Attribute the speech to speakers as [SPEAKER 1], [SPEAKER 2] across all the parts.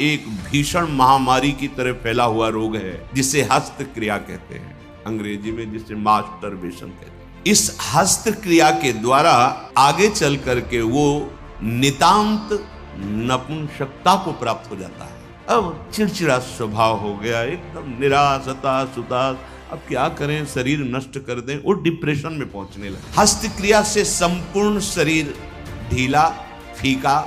[SPEAKER 1] एक भीषण महामारी की तरह फैला हुआ रोग है जिसे हस्त क्रिया कहते हैं, अंग्रेजी में जिसे मास्टरबेशन कहते हैं। इस हस्त क्रिया के द्वारा आगे चल करके वो नितांत नपुंसकता को प्राप्त हो जाता है। अब चिड़चिड़ा स्वभाव हो गया, एकदम निराश, हताश, उदास, अब क्या करें, शरीर नष्ट कर दें, वो डिप्रेशन में पहुंचने लगे। हस्त क्रिया से संपूर्ण शरीर ढीला, फीका,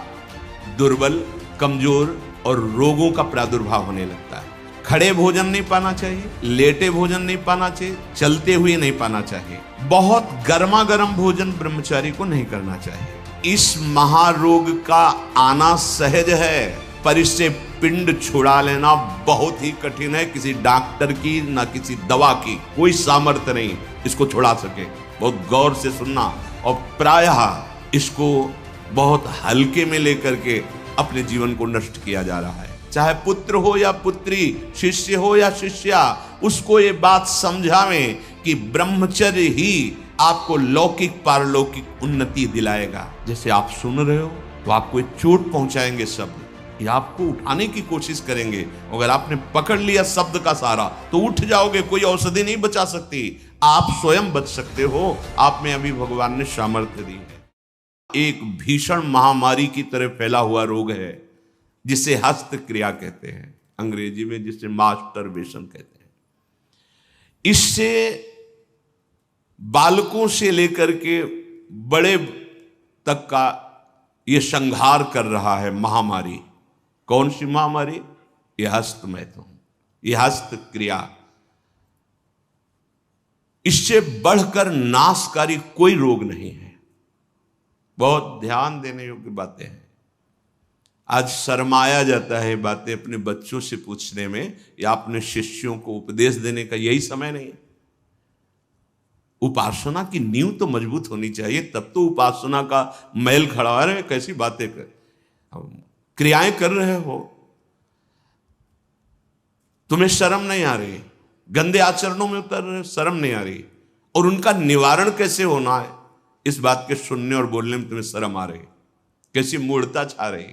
[SPEAKER 1] दुर्बल, कमजोर और रोगों का प्रादुर्भाव होने लगता है। खड़े भोजन नहीं पाना चाहिए, लेटे भोजन नहीं पाना चाहिए, चलते हुए नहीं पाना चाहिए, बहुत गर्मा गर्म भोजन ब्रह्मचारी को नहीं करना चाहिए। इस महारोग का आना सहज है, पर इससे पिंड छुड़ा लेना बहुत ही कठिन है। किसी डॉक्टर की ना किसी दवा की कोई सामर्थ्य नहीं इसको छुड़ा सके। बहुत गौर से सुनना, और प्रायः इसको बहुत हल्के में लेकर के अपने जीवन को नष्ट किया जा रहा है। चाहे पुत्र हो या पुत्री, शिष्य हो या शिष्या, उसको ये बात समझावें कि ब्रह्मचर्य ही आपको लौकिक पारलौकिक उन्नति दिलाएगा। जैसे आप सुन रहे हो तो आपको एक चोट पहुंचाएंगे शब्द, ये आपको उठाने की कोशिश करेंगे। अगर आपने पकड़ लिया शब्द का सहारा तो उठ जाओगे, कोई औषधि नहीं बचा सकती, आप स्वयं बच सकते हो। आप में अभी भगवान ने सामर्थ्य दी है। एक भीषण महामारी की तरह फैला हुआ रोग है जिसे हस्त क्रिया कहते हैं, अंग्रेजी में जिसे मास्टरबेशन कहते हैं। इससे बालकों से लेकर के बड़े तक का यह संहार कर रहा है महामारी। कौन सी महामारी? यह हस्त मैथुन, यह हस्त क्रिया। इससे बढ़कर नाशकारी कोई रोग नहीं है। बहुत ध्यान देने योग्य बातें हैं। आज शर्माया जाता है बातें अपने बच्चों से पूछने में, या अपने शिष्यों को उपदेश देने का यही समय नहीं है। उपासना की नींव तो मजबूत होनी चाहिए, तब तो उपासना का मैल खड़ा है। रहे कैसी बातें कर, क्रियाएं कर रहे हो, तुम्हें शर्म नहीं आ रही, गंदे आचरणों में उतर रहे, शर्म नहीं आ रही, और उनका निवारण कैसे होना है इस बात के सुनने और बोलने में तुम्हें शर्म आ रही, कैसी मूढ़ता छा रही।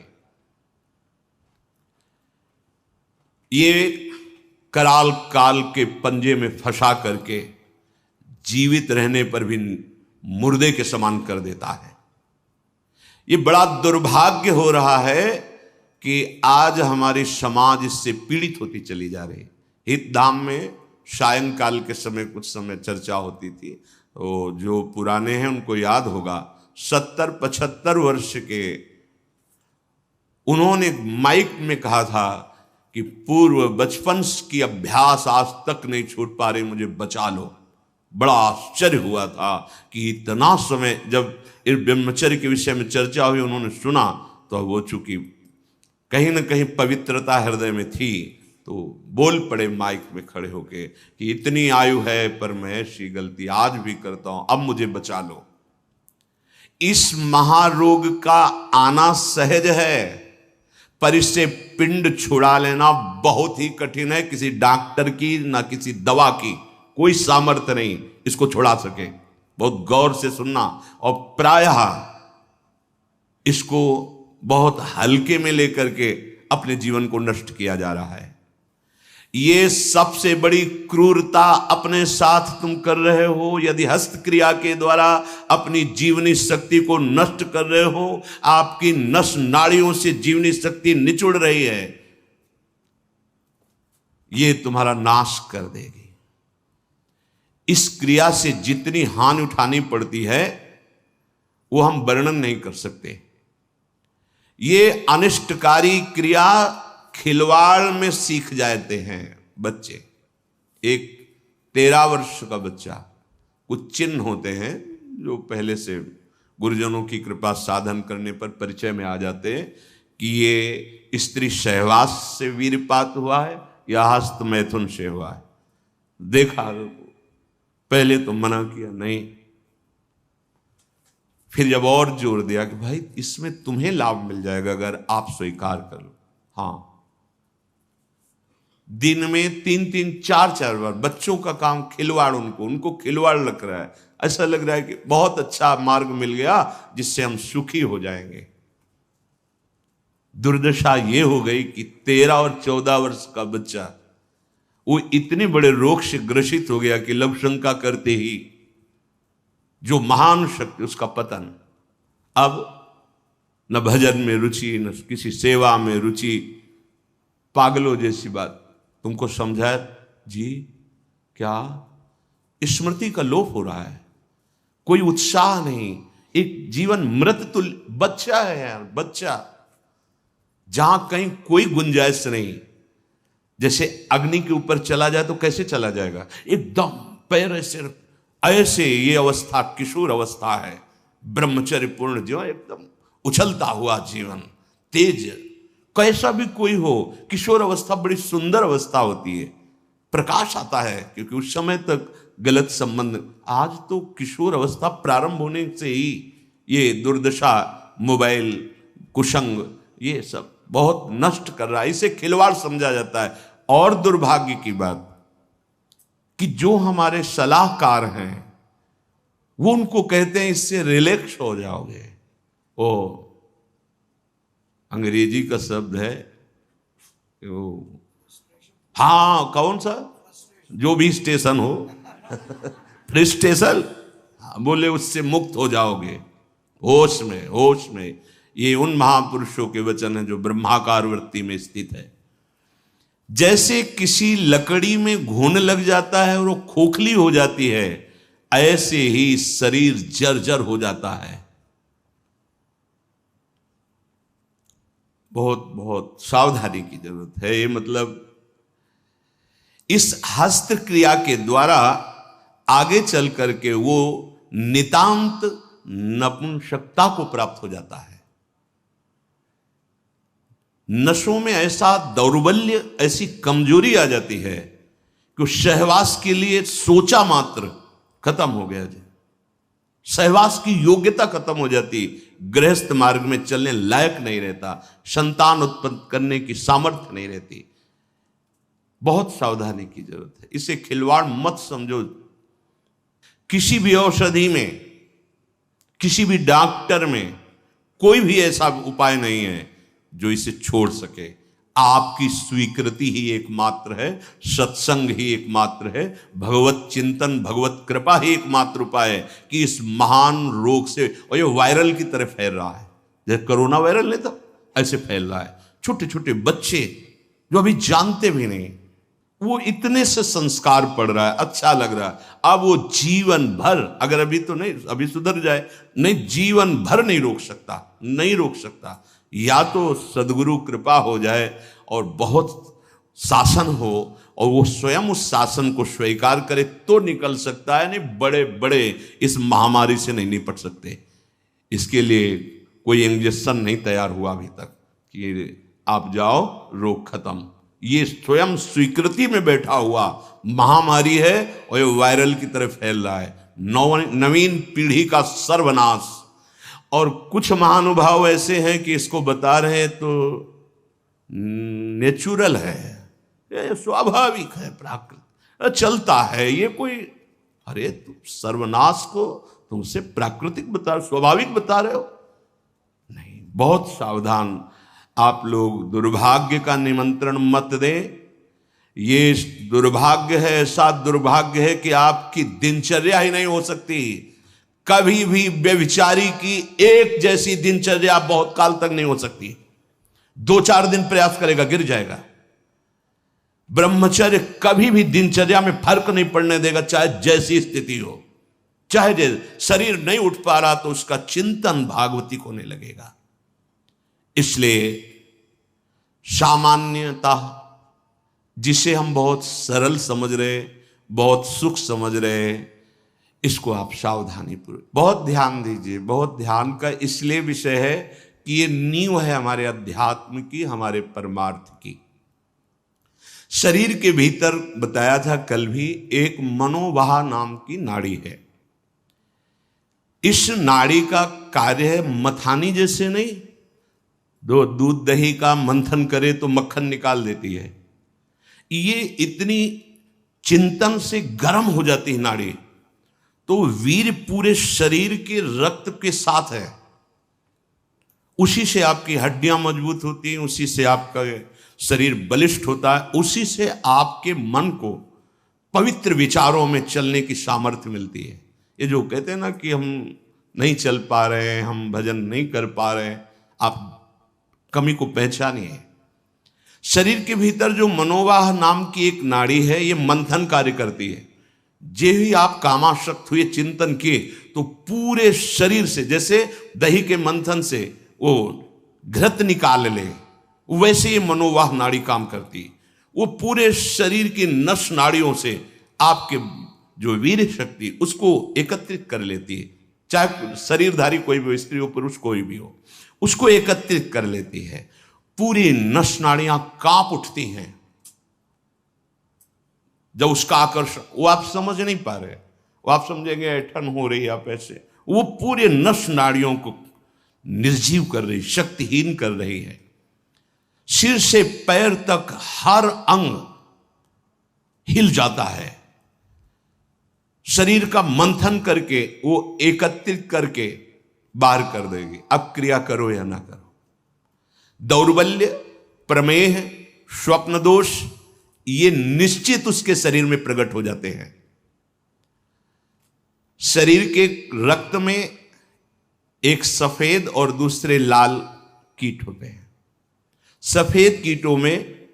[SPEAKER 1] ये कराल काल के पंजे में फंसा करके जीवित रहने पर भी मुर्दे के समान कर देता है। ये बड़ा दुर्भाग्य हो रहा है कि आज हमारी समाज इससे पीड़ित होती चली जा रही है। हितधाम में सायंकाल के समय कुछ समय चर्चा होती थी, तो जो पुराने हैं उनको याद होगा, 70-75 वर्ष के उन्होंने माइक में कहा था कि पूर्व बचपन की अभ्यास आज तक नहीं छूट पा रही, मुझे बचा लो। बड़ा आश्चर्य हुआ था कि इतना समय जब इस ब्रह्मचर्य के विषय में चर्चा हुई, उन्होंने सुना, तो वो चूंकि कहीं ना कहीं पवित्रता हृदय में थी, तो बोल पड़े माइक में खड़े होके कि इतनी आयु है पर मैं ऐसी गलती आज भी करता हूं, अब मुझे बचा लो। इस महारोग का आना सहज है, पर इससे पिंड छुड़ा लेना बहुत ही कठिन है। किसी डॉक्टर की ना किसी दवा की कोई सामर्थ्य नहीं इसको छुड़ा सके। बहुत गौर से सुनना, और प्रायः इसको बहुत हल्के में लेकर के अपने जीवन को नष्ट किया जा रहा है। ये सबसे बड़ी क्रूरता अपने साथ तुम कर रहे हो। यदि हस्त क्रिया के द्वारा अपनी जीवनी शक्ति को नष्ट कर रहे हो, आपकी नस नाड़ियों से जीवनी शक्ति निचुड़ रही है, ये तुम्हारा नाश कर देगी। इस क्रिया से जितनी हानि उठानी पड़ती है वो हम वर्णन नहीं कर सकते। ये अनिष्टकारी क्रिया खिलवाड़ में सीख जाते हैं बच्चे। एक 13 वर्ष का बच्चा, कुछ चिन्ह होते हैं जो पहले से गुरुजनों की कृपा साधन करने पर परिचय में आ जाते हैं कि ये स्त्री सहवास से वीरपात हुआ है या हस्त मैथुन से हुआ है। देखा, पहले तो मना किया नहीं, फिर जब और जोर दिया कि भाई इसमें तुम्हें लाभ मिल जाएगा अगर आप स्वीकार कर लो। हाँ, दिन में 3-3, 4-4 बार बच्चों का काम खिलवाड़, उनको खिलवाड़ लग रहा है। ऐसा लग रहा है कि बहुत अच्छा मार्ग मिल गया जिससे हम सुखी हो जाएंगे। दुर्दशा ये हो गई कि 13 और 14 वर्ष का बच्चा वो इतने बड़े रोग से ग्रसित हो गया कि लघु शंका करते ही जो महान शक्ति, उसका पतन। अब न भजन में रुचि, न किसी सेवा में रुचि, पागलों जैसी बात। तुमको समझाया जी, क्या स्मृति का लोप हो रहा है, कोई उत्साह नहीं, एक जीवन मृत तुल्य बच्चा है यार, बच्चा, जहां कहीं कोई गुंजाइश नहीं। जैसे अग्नि के ऊपर चला जाए तो कैसे चला जाएगा, एकदम पैर ऐसे ये अवस्था किशोर अवस्था है, ब्रह्मचर्य पूर्ण जीवन, एकदम उछलता हुआ जीवन, तेज। कैसा भी कोई हो, किशोर अवस्था बड़ी सुंदर अवस्था होती है, प्रकाश आता है, क्योंकि उस समय तक गलत संबंध। आज तो किशोर अवस्था प्रारंभ होने से ही ये दुर्दशा, मोबाइल, कुसंग, ये सब बहुत नष्ट कर रहा है, इसे खिलवाड़ समझा जाता है। और दुर्भाग्य की बात कि जो हमारे सलाहकार हैं वो उनको कहते हैं इससे रिलैक्स हो जाओगे। ओ अंग्रेजी का शब्द है वो, हाँ कौन सा, जो भी स्टेशन हो फ्रस्ट्रेशन, बोले उससे मुक्त हो जाओगे, होश में, होश में। ये उन महापुरुषों के वचन हैं जो ब्रह्माकार वृत्ति में स्थित है। जैसे किसी लकड़ी में घुन लग जाता है और वो खोखली हो जाती है, ऐसे ही शरीर जर्जर हो जाता है। बहुत बहुत सावधानी की जरूरत है। ये मतलब इस हस्त क्रिया के द्वारा आगे चल करके वो नितांत नपुंसकता को प्राप्त हो जाता है। नशों में ऐसा दौर्बल्य, ऐसी कमजोरी आ जाती है कि सहवास के लिए सोचा मात्र खत्म हो गया जी, सहवास की योग्यता खत्म हो जाती, गृहस्थ मार्ग में चलने लायक नहीं रहता, संतान उत्पन्न करने की सामर्थ्य नहीं रहती। बहुत सावधानी की जरूरत है, इसे खिलवाड़ मत समझो। किसी भी औषधि में, किसी भी डॉक्टर में कोई भी ऐसा उपाय नहीं है जो इसे छोड़ सके। आपकी स्वीकृति ही एकमात्र है, सत्संग ही एकमात्र है, भगवत चिंतन, भगवत कृपा ही एकमात्र उपाय है कि इस महान रोग से, और ये वायरल की तरह फैल रहा है, जैसे कोरोना वायरल नहीं था ऐसे फैल रहा है। छोटे छोटे बच्चे जो अभी जानते भी नहीं, वो इतने से संस्कार पड़ रहा है, अच्छा लग रहा है। अब वो जीवन भर, अगर अभी तो नहीं, अभी सुधर जाए, नहीं जीवन भर नहीं रोक सकता, नहीं रोक सकता। या तो सदगुरु कृपा हो जाए और बहुत शासन हो और वो स्वयं उस शासन को स्वीकार करे तो निकल सकता है, नहीं बड़े बड़े इस महामारी से नहीं निपट सकते। इसके लिए कोई इंजेक्शन नहीं तैयार हुआ अभी तक कि आप जाओ रोग खत्म। ये स्वयं स्वीकृति में बैठा हुआ महामारी है और ये वायरल की तरह फैल रहा है, नवीन पीढ़ी का सर्वनाश। और कुछ महानुभाव ऐसे हैं कि इसको बता रहे हैं तो नेचुरल है, ये स्वाभाविक है, प्राकृतिक चलता है, ये कोई, अरे तुम सर्वनाश को तुमसे प्राकृतिक बता, स्वाभाविक बता रहे हो, नहीं। बहुत सावधान आप लोग, दुर्भाग्य का निमंत्रण मत दें। ये दुर्भाग्य है, ऐसा दुर्भाग्य है कि आपकी दिनचर्या ही नहीं हो सकती। कभी भी व्यभिचारी की एक जैसी दिनचर्या बहुत काल तक नहीं हो सकती। 2-4 दिन प्रयास करेगा, गिर जाएगा। ब्रह्मचर्य कभी भी दिनचर्या में फर्क नहीं पड़ने देगा, चाहे जैसी स्थिति हो, चाहे जैसे शरीर नहीं उठ पा रहा तो उसका चिंतन भागवतिक होने लगेगा। इसलिए सामान्यता, जिसे हम बहुत सरल समझ रहे, बहुत सुख समझ रहे, इसको आप सावधानी पूर्वक बहुत ध्यान दीजिए। बहुत ध्यान का इसलिए विषय है कि ये नींव है हमारे अध्यात्म की, हमारे परमार्थ की। शरीर के भीतर बताया था कल भी, एक मनोवाह नाम की नाड़ी है। इस नाड़ी का कार्य है मथानी जैसे नहीं, दो दूध दही का मंथन करे तो मक्खन निकाल देती है, ये इतनी चिंतन से गर्म हो जाती है नाड़ी, तो वीर पूरे शरीर के रक्त के साथ है, उसी से आपकी हड्डियां मजबूत होती हैं, उसी से आपका शरीर बलिष्ठ होता है, उसी से आपके मन को पवित्र विचारों में चलने की सामर्थ्य मिलती है। ये जो कहते हैं ना कि हम नहीं चल पा रहे हैं, हम भजन नहीं कर पा रहे हैं, आप कमी को पहचानिए। शरीर के भीतर जो मनोवाह नाम की एक नाड़ी है, ये मंथन कार्य करती है। जे ही आप कामासक्त हुए, चिंतन किए, तो पूरे शरीर से, जैसे दही के मंथन से वो घृत निकाल ले, वैसे ये मनोवाह नाड़ी काम करती है। वो पूरे शरीर की नस नाड़ियों से आपके जो वीर शक्ति उसको एकत्रित कर लेती है, चाहे शरीरधारी कोई भी हो, स्त्री हो पुरुष कोई भी हो, उसको एकत्रित कर लेती है। पूरी नस नाड़ियां कांप उठती हैं जब उसका आकर्षण, वो आप समझ नहीं पा रहे, वो आप समझेंगे ऐठन हो रही, आप ऐसे, वो पूरे नस नाड़ियों को निर्जीव कर रही, शक्तिहीन कर रही है। सिर से पैर तक हर अंग हिल जाता है। शरीर का मंथन करके वो एकत्रित करके बाहर कर देगी। अब क्रिया करो या ना करो। दौर्बल्य, प्रमेह, स्वप्न दोष, ये निश्चित उसके शरीर में प्रकट हो जाते हैं। शरीर के रक्त में एक सफेद और दूसरे लाल कीट होते हैं। सफेद कीटों में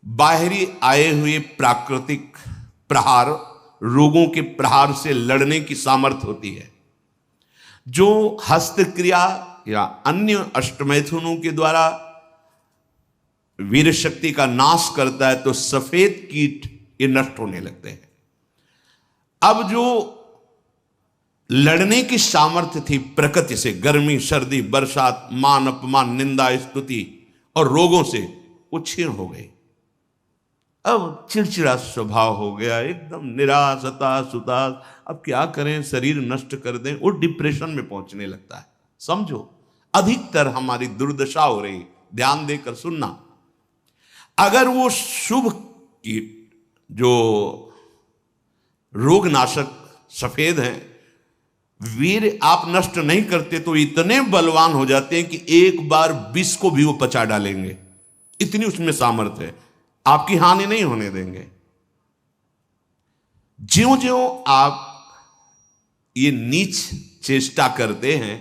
[SPEAKER 1] बाहरी आए हुए प्राकृतिक प्रहार, रोगों के प्रहार से लड़ने की सामर्थ्य होती है। जो हस्तक्रिया या अन्य अष्टमैथुनों के द्वारा वीर शक्ति का नाश करता है, तो सफेद कीट ये नष्ट होने लगते हैं। अब जो लड़ने की सामर्थ्य थी प्रकृति से, गर्मी, सर्दी, बरसात, मान अपमान, निंदा, स्तुति और रोगों से, वो क्षीण हो गई। अब चिड़चिड़ा स्वभाव हो गया, एकदम निराश, हताश, उदास। अब क्या करें, शरीर नष्ट कर दें, वो डिप्रेशन में पहुंचने लगता है। समझो, अधिकतर हमारी दुर्दशा हो रही। ध्यान देकर सुनना। अगर वो शुभ कीट जो रोगनाशक सफेद हैं, वीर आप नष्ट नहीं करते, तो इतने बलवान हो जाते हैं कि एक बार विष को भी वो पचा डालेंगे। इतनी उसमें सामर्थ्य है, आपकी हानि नहीं होने देंगे। ज्यों ज्यों आप ये नीच चेष्टा करते हैं,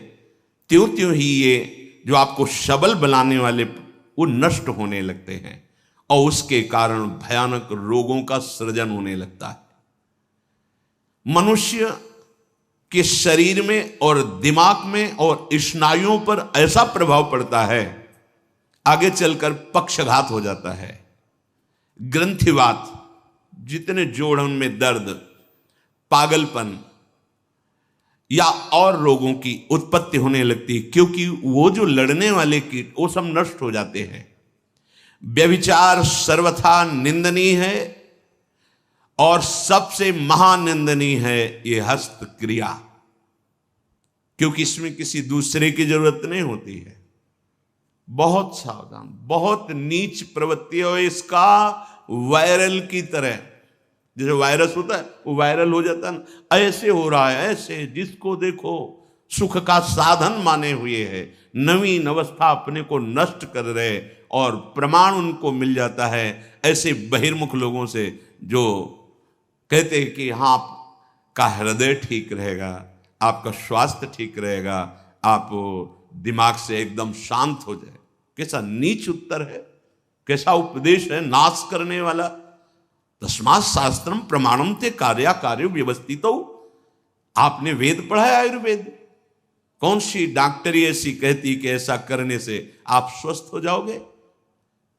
[SPEAKER 1] त्यों त्यों ही ये जो आपको सबल बनाने वाले वो नष्ट होने लगते हैं, और उसके कारण भयानक रोगों का सृजन होने लगता है। मनुष्य के शरीर में और दिमाग में और स्नायुओं पर ऐसा प्रभाव पड़ता है, आगे चलकर पक्षघात हो जाता है, ग्रंथिवात, जितने जोड़ों में दर्द, पागलपन या और रोगों की उत्पत्ति होने लगती है, क्योंकि वो जो लड़ने वाले कीट वो सब नष्ट हो जाते हैं। व्यभिचार सर्वथा निंदनीय है, और सबसे महानिंदनीय है ये हस्त क्रिया, क्योंकि इसमें किसी दूसरे की जरूरत नहीं होती है। बहुत सावधान, बहुत नीच प्रवृत्ति है इसका। वायरल की तरह, जैसे वायरस होता है वो वायरल हो जाता है, ऐसे हो रहा है, ऐसे जिसको देखो सुख का साधन माने हुए है, नवीन अवस्था अपने को नष्ट कर रहे, और प्रमाण उनको मिल जाता है ऐसे बहिर्मुख लोगों से जो कहते हैं कि हाँ, आपका हृदय ठीक रहेगा, आपका स्वास्थ्य ठीक रहेगा, आप दिमाग से एकदम शांत हो जाए। कैसा नीच उत्तर है, कैसा उपदेश है, नाश करने वाला। तस्मात् शास्त्रम प्रमाणम ते कार्या कार्यो व्यवस्थितो। आपने वेद पढ़ा है, आयुर्वेद? कौन सी डॉक्टरी ऐसी कहती कि ऐसा करने से आप स्वस्थ हो जाओगे?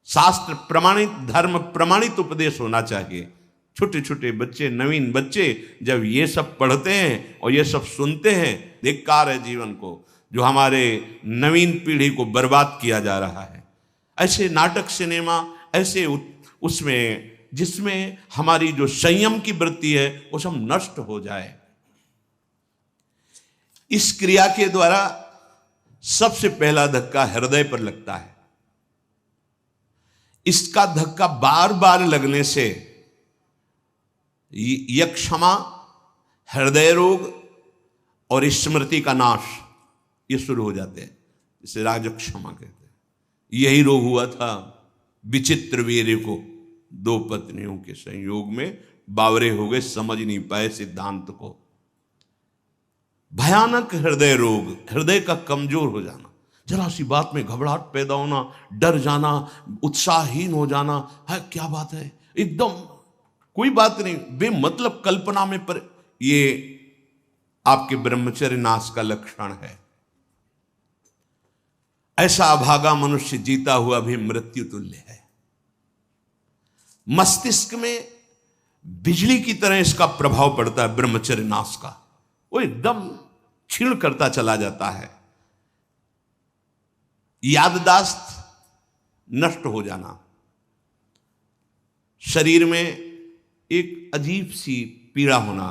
[SPEAKER 1] शास्त्र प्रमाणित, धर्म प्रमाणित उपदेश होना चाहिए। छोटे छोटे बच्चे, नवीन बच्चे जब ये सब पढ़ते हैं और ये सब सुनते हैं, धिक्कार है जीवन को, जो हमारे नवीन पीढ़ी को बर्बाद किया जा रहा है। ऐसे नाटक, सिनेमा, ऐसे उसमें जिसमें हमारी जो संयम की वृत्ति है वो सब नष्ट हो जाए। इस क्रिया के द्वारा सबसे पहला धक्का हृदय पर लगता है। इसका धक्का बार बार लगने से यक्षमा, हृदय रोग और स्मृति का नाश ये शुरू हो जाते हैं। इसे राजक्षमा कहते हैं। यही रोग हुआ था विचित्र वीर्य को। 2 पत्नियों के संयोग में बावरे हो गए, समझ नहीं पाए सिद्धांत को। भयानक हृदय रोग, हृदय का कमजोर हो जाना, जरा सी बात में घबराहट पैदा होना, डर जाना, उत्साहहीन हो जाना, है क्या बात है, एकदम कोई बात नहीं, बेमतलब कल्पना में पर, ये आपके ब्रह्मचर्य नाश का लक्षण है। ऐसा अभागा मनुष्य जीता हुआ भी मृत्यु तुल्य है। मस्तिष्क में बिजली की तरह इसका प्रभाव पड़ता है ब्रह्मचर्य नाश का, वो एकदम क्षीण करता चला जाता है। याददाश्त नष्ट हो जाना, शरीर में एक अजीब सी पीड़ा होना,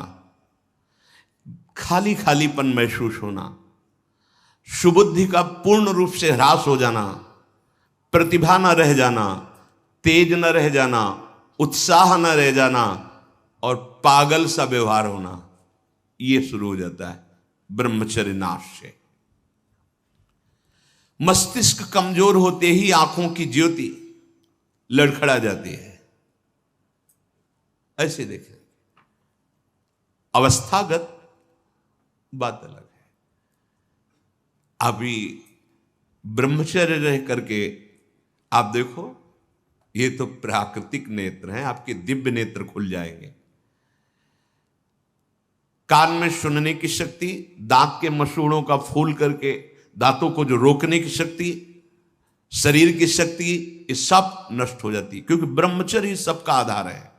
[SPEAKER 1] खाली खालीपन महसूस होना, सुबुद्धि का पूर्ण रूप से ह्रास हो जाना, प्रतिभा न रह जाना, तेज न रह जाना, उत्साह न रह जाना और पागल सा व्यवहार होना, यह शुरू हो जाता है ब्रह्मचर्य नाश से। मस्तिष्क कमजोर होते ही आंखों की ज्योति लड़खड़ा जाती है। ऐसे देखें, अवस्थागत बात अलग है। अभी ब्रह्मचर्य रह करके आप देखो, ये तो प्राकृतिक नेत्र हैं, आपके दिव्य नेत्र खुल जाएंगे। कान में सुनने की शक्ति, दांत के मसूड़ों का फूल करके दांतों को जो रोकने की शक्ति, शरीर की शक्ति, ये सब नष्ट हो जाती है, क्योंकि ब्रह्मचर्य सबका आधार है।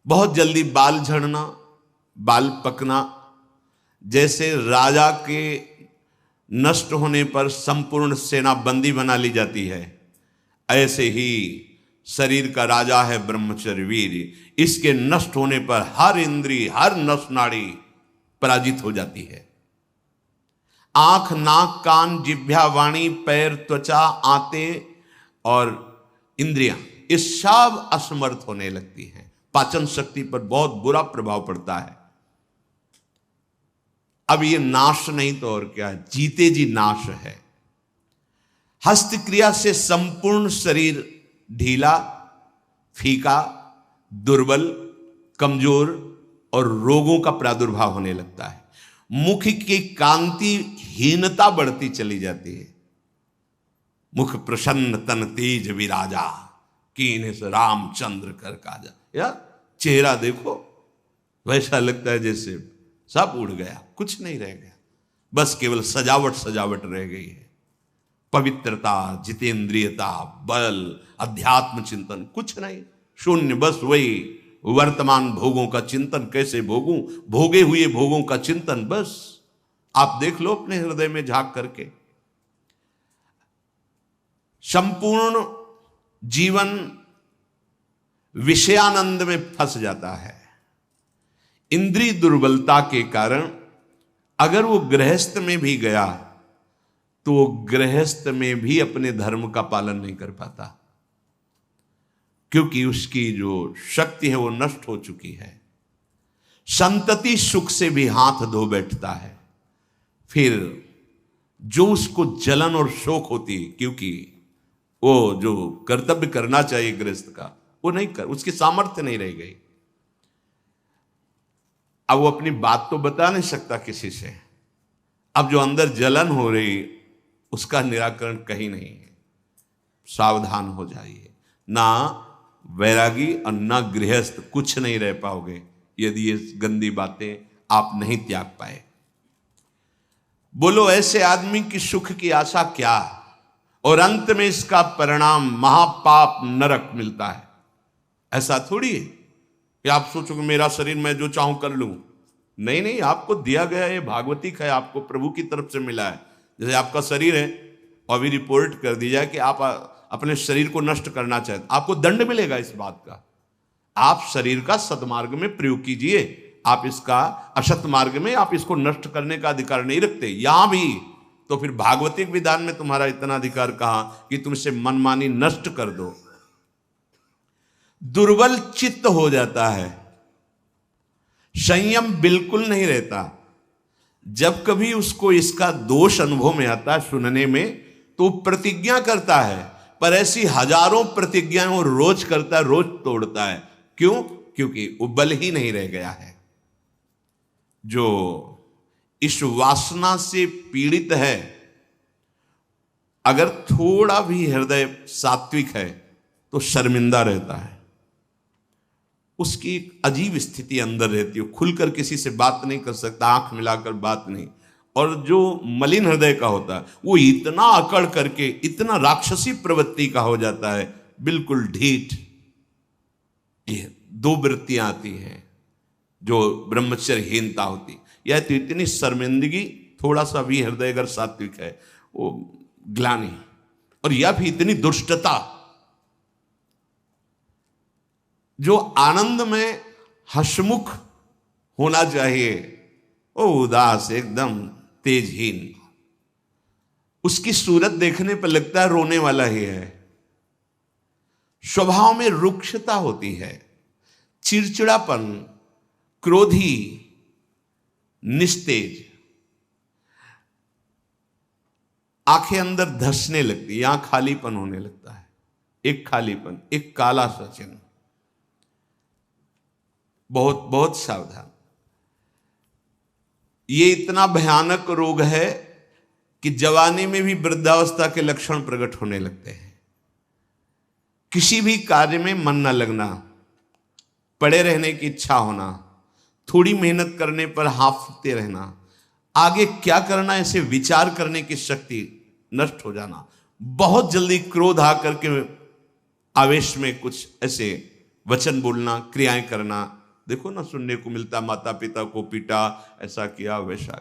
[SPEAKER 1] बहुत जल्दी बाल झड़ना, बाल पकना, जैसे राजा के नष्ट होने पर संपूर्ण सेना बंदी बना ली जाती है, ऐसे ही शरीर का राजा है ब्रह्मचर्य वीर। इसके नष्ट होने पर हर इंद्रिय, हर नस नाड़ी पराजित हो जाती है। आंख, नाक, कान, जिह्वा, वाणी, पैर, त्वचा, आंतें और इंद्रियां, ये सब असमर्थ होने लगती हैं। पाचन शक्ति पर बहुत बुरा प्रभाव पड़ता है। अब ये नाश नहीं तो और क्या, जीते जी नाश है। हस्त क्रिया से संपूर्ण शरीर ढीला, फीका, दुर्बल, कमजोर और रोगों का प्रादुर्भाव होने लगता है। मुख की कांति हीनता बढ़ती चली जाती है। मुख प्रसन्न तन तेज विराजा, कीन से रामचंद्र कर काजा। यार चेहरा देखो, वैसा लगता है जैसे सब उड़ गया, कुछ नहीं रह गया, बस केवल सजावट सजावट रह गई है। पवित्रता, जितेंद्रियता, बल, अध्यात्म चिंतन कुछ नहीं, शून्य। बस वही वर्तमान भोगों का चिंतन, कैसे भोगूं, भोगे हुए भोगों का चिंतन। बस आप देख लो अपने हृदय में झांक करके। संपूर्ण जीवन विषयानंद में फंस जाता है। इंद्रिय दुर्बलता के कारण अगर वो गृहस्थ में भी गया तो वो गृहस्थ में भी अपने धर्म का पालन नहीं कर पाता, क्योंकि उसकी जो शक्ति है वो नष्ट हो चुकी है। संतति सुख से भी हाथ धो बैठता है। फिर जो उसको जलन और शोक होती, क्योंकि वो जो कर्तव्य करना चाहिए गृहस्थ का वो नहीं कर, उसकी सामर्थ्य नहीं रह गई। अब वो अपनी बात तो बता नहीं सकता किसी से। अब जो अंदर जलन हो रही उसका निराकरण कहीं नहीं है। सावधान हो जाइए। ना वैरागी और ना गृहस्थ कुछ नहीं रह पाओगे यदि ये गंदी बातें आप नहीं त्याग पाए। बोलो ऐसे आदमी की सुख की आशा क्या, और अंत में इसका परिणाम महापाप नरक मिलता है। ऐसा थोड़ी है कि आप सोचो कि मेरा शरीर मैं जो चाहूं कर लूं। नहीं नहीं, आपको दिया गया ये भागवतिक है, आपको प्रभु की तरफ से मिला है। जैसे आपका शरीर है और भी रिपोर्ट कर दी जाए कि आप अपने शरीर को नष्ट करना चाहते, आपको दंड मिलेगा इस बात का। आप शरीर का सदमार्ग में प्रयोग कीजिए, आप इसका असत मार्ग में आप इसको नष्ट करने का अधिकार नहीं रखते। यहां भी तो फिर भागवतिक विधान में तुम्हारा इतना अधिकार कहां कि तुम इसे मनमानी नष्ट कर दो। दुर्बल चित्त हो जाता है, संयम बिल्कुल नहीं रहता। जब कभी उसको इसका दोष अनुभव में आता है सुनने में, तो प्रतिज्ञा करता है, पर ऐसी हजारों प्रतिज्ञाएं वो रोज करता है, रोज तोड़ता है। क्यों? क्योंकि वो बल ही नहीं रह गया है। जो इस वासना से पीड़ित है, अगर थोड़ा भी हृदय सात्विक है तो शर्मिंदा रहता है, उसकी एक अजीब स्थिति अंदर रहती है, खुलकर किसी से बात नहीं कर सकता, आंख मिलाकर बात नहीं। और जो मलिन हृदय का होता है वो इतना अकड़ करके इतना राक्षसी प्रवृत्ति का हो जाता है, बिल्कुल ढीठ। ये दो वृत्तियां आती हैं जो ब्रह्मचर्यहीनता होती, यह तो इतनी शर्मिंदगी, थोड़ा सा भी हृदय अगर सात्विक है वो ग्लानि, और यह भी इतनी दुष्टता। जो आनंद में हसमुख होना चाहिए वो उदास, एकदम तेजहीन। उसकी सूरत देखने पर लगता है रोने वाला ही है। स्वभाव में रुक्षता होती है, चिड़चिड़ापन, क्रोधी, निस्तेज, आंखें अंदर धंसने लगती, यहां खालीपन होने लगता है, एक खालीपन, एक काला सा चिन्ह। बहुत बहुत सावधान। ये इतना भयानक रोग है कि जवानी में भी वृद्धावस्था के लक्षण प्रकट होने लगते हैं। किसी भी कार्य में मन न लगना, पड़े रहने की इच्छा होना, थोड़ी मेहनत करने पर हांफते रहना, आगे क्या करना ऐसे विचार करने की शक्ति नष्ट हो जाना, बहुत जल्दी क्रोध आकर के आवेश में कुछ ऐसे वचन बोलना, क्रियाएं करना। देखो ना, सुनने को मिलता, माता पिता को पीटा, ऐसा किया, वैसा।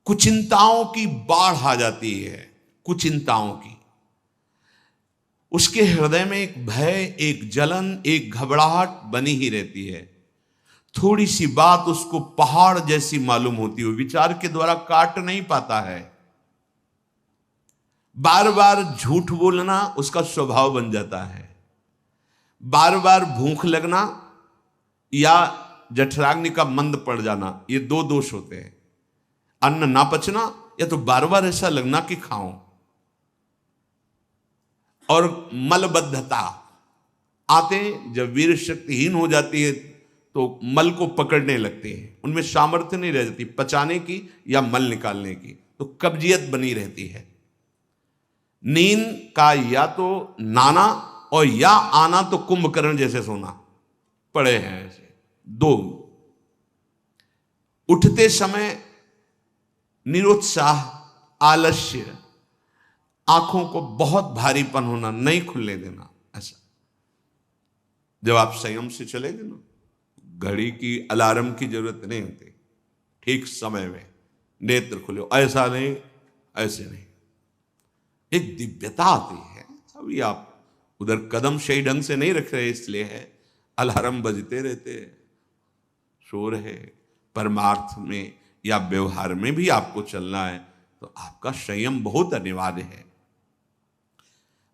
[SPEAKER 1] कुचिंताओं की बाढ़ आ जाती है, कुचिंताओं की। उसके हृदय में एक भय, एक जलन, एक घबराहट बनी ही रहती है। थोड़ी सी बात उसको पहाड़ जैसी मालूम होती है, विचार के द्वारा काट नहीं पाता है। बार बार झूठ बोलना उसका स्वभाव बन जाता है। बार बार भूख लगना या जठराग्नि का मंद पड़ जाना, ये दो दोष होते हैं। अन्न ना पचना या तो बार बार ऐसा लगना कि खाऊं, और मलबद्धता आते, जब वीर शक्तिहीन हो जाती है तो मल को पकड़ने लगते हैं, उनमें सामर्थ्य नहीं रह जाती पचाने की या मल निकालने की, तो कब्जियत बनी रहती है। नींद का या तो नाना और या आना तो कुंभकर्ण जैसे सोना, पड़े हैं ऐसे दो। उठते समय निरुत्साह, आलस्य, आंखों को बहुत भारीपन होना, नहीं खुलने देना, ऐसा। जब आप संयम से चलेंगे ना, घड़ी की अलार्म की जरूरत नहीं होती, ठीक समय में नेत्र खुले, ऐसा नहीं, ऐसे नहीं, एक दिव्यता आती है। अभी आप उधर कदम सही ढंग से नहीं रख रहे, इसलिए है अलार्म बजते रहते, शोर है। परमार्थ में या व्यवहार में भी आपको चलना है तो आपका संयम बहुत अनिवार्य है।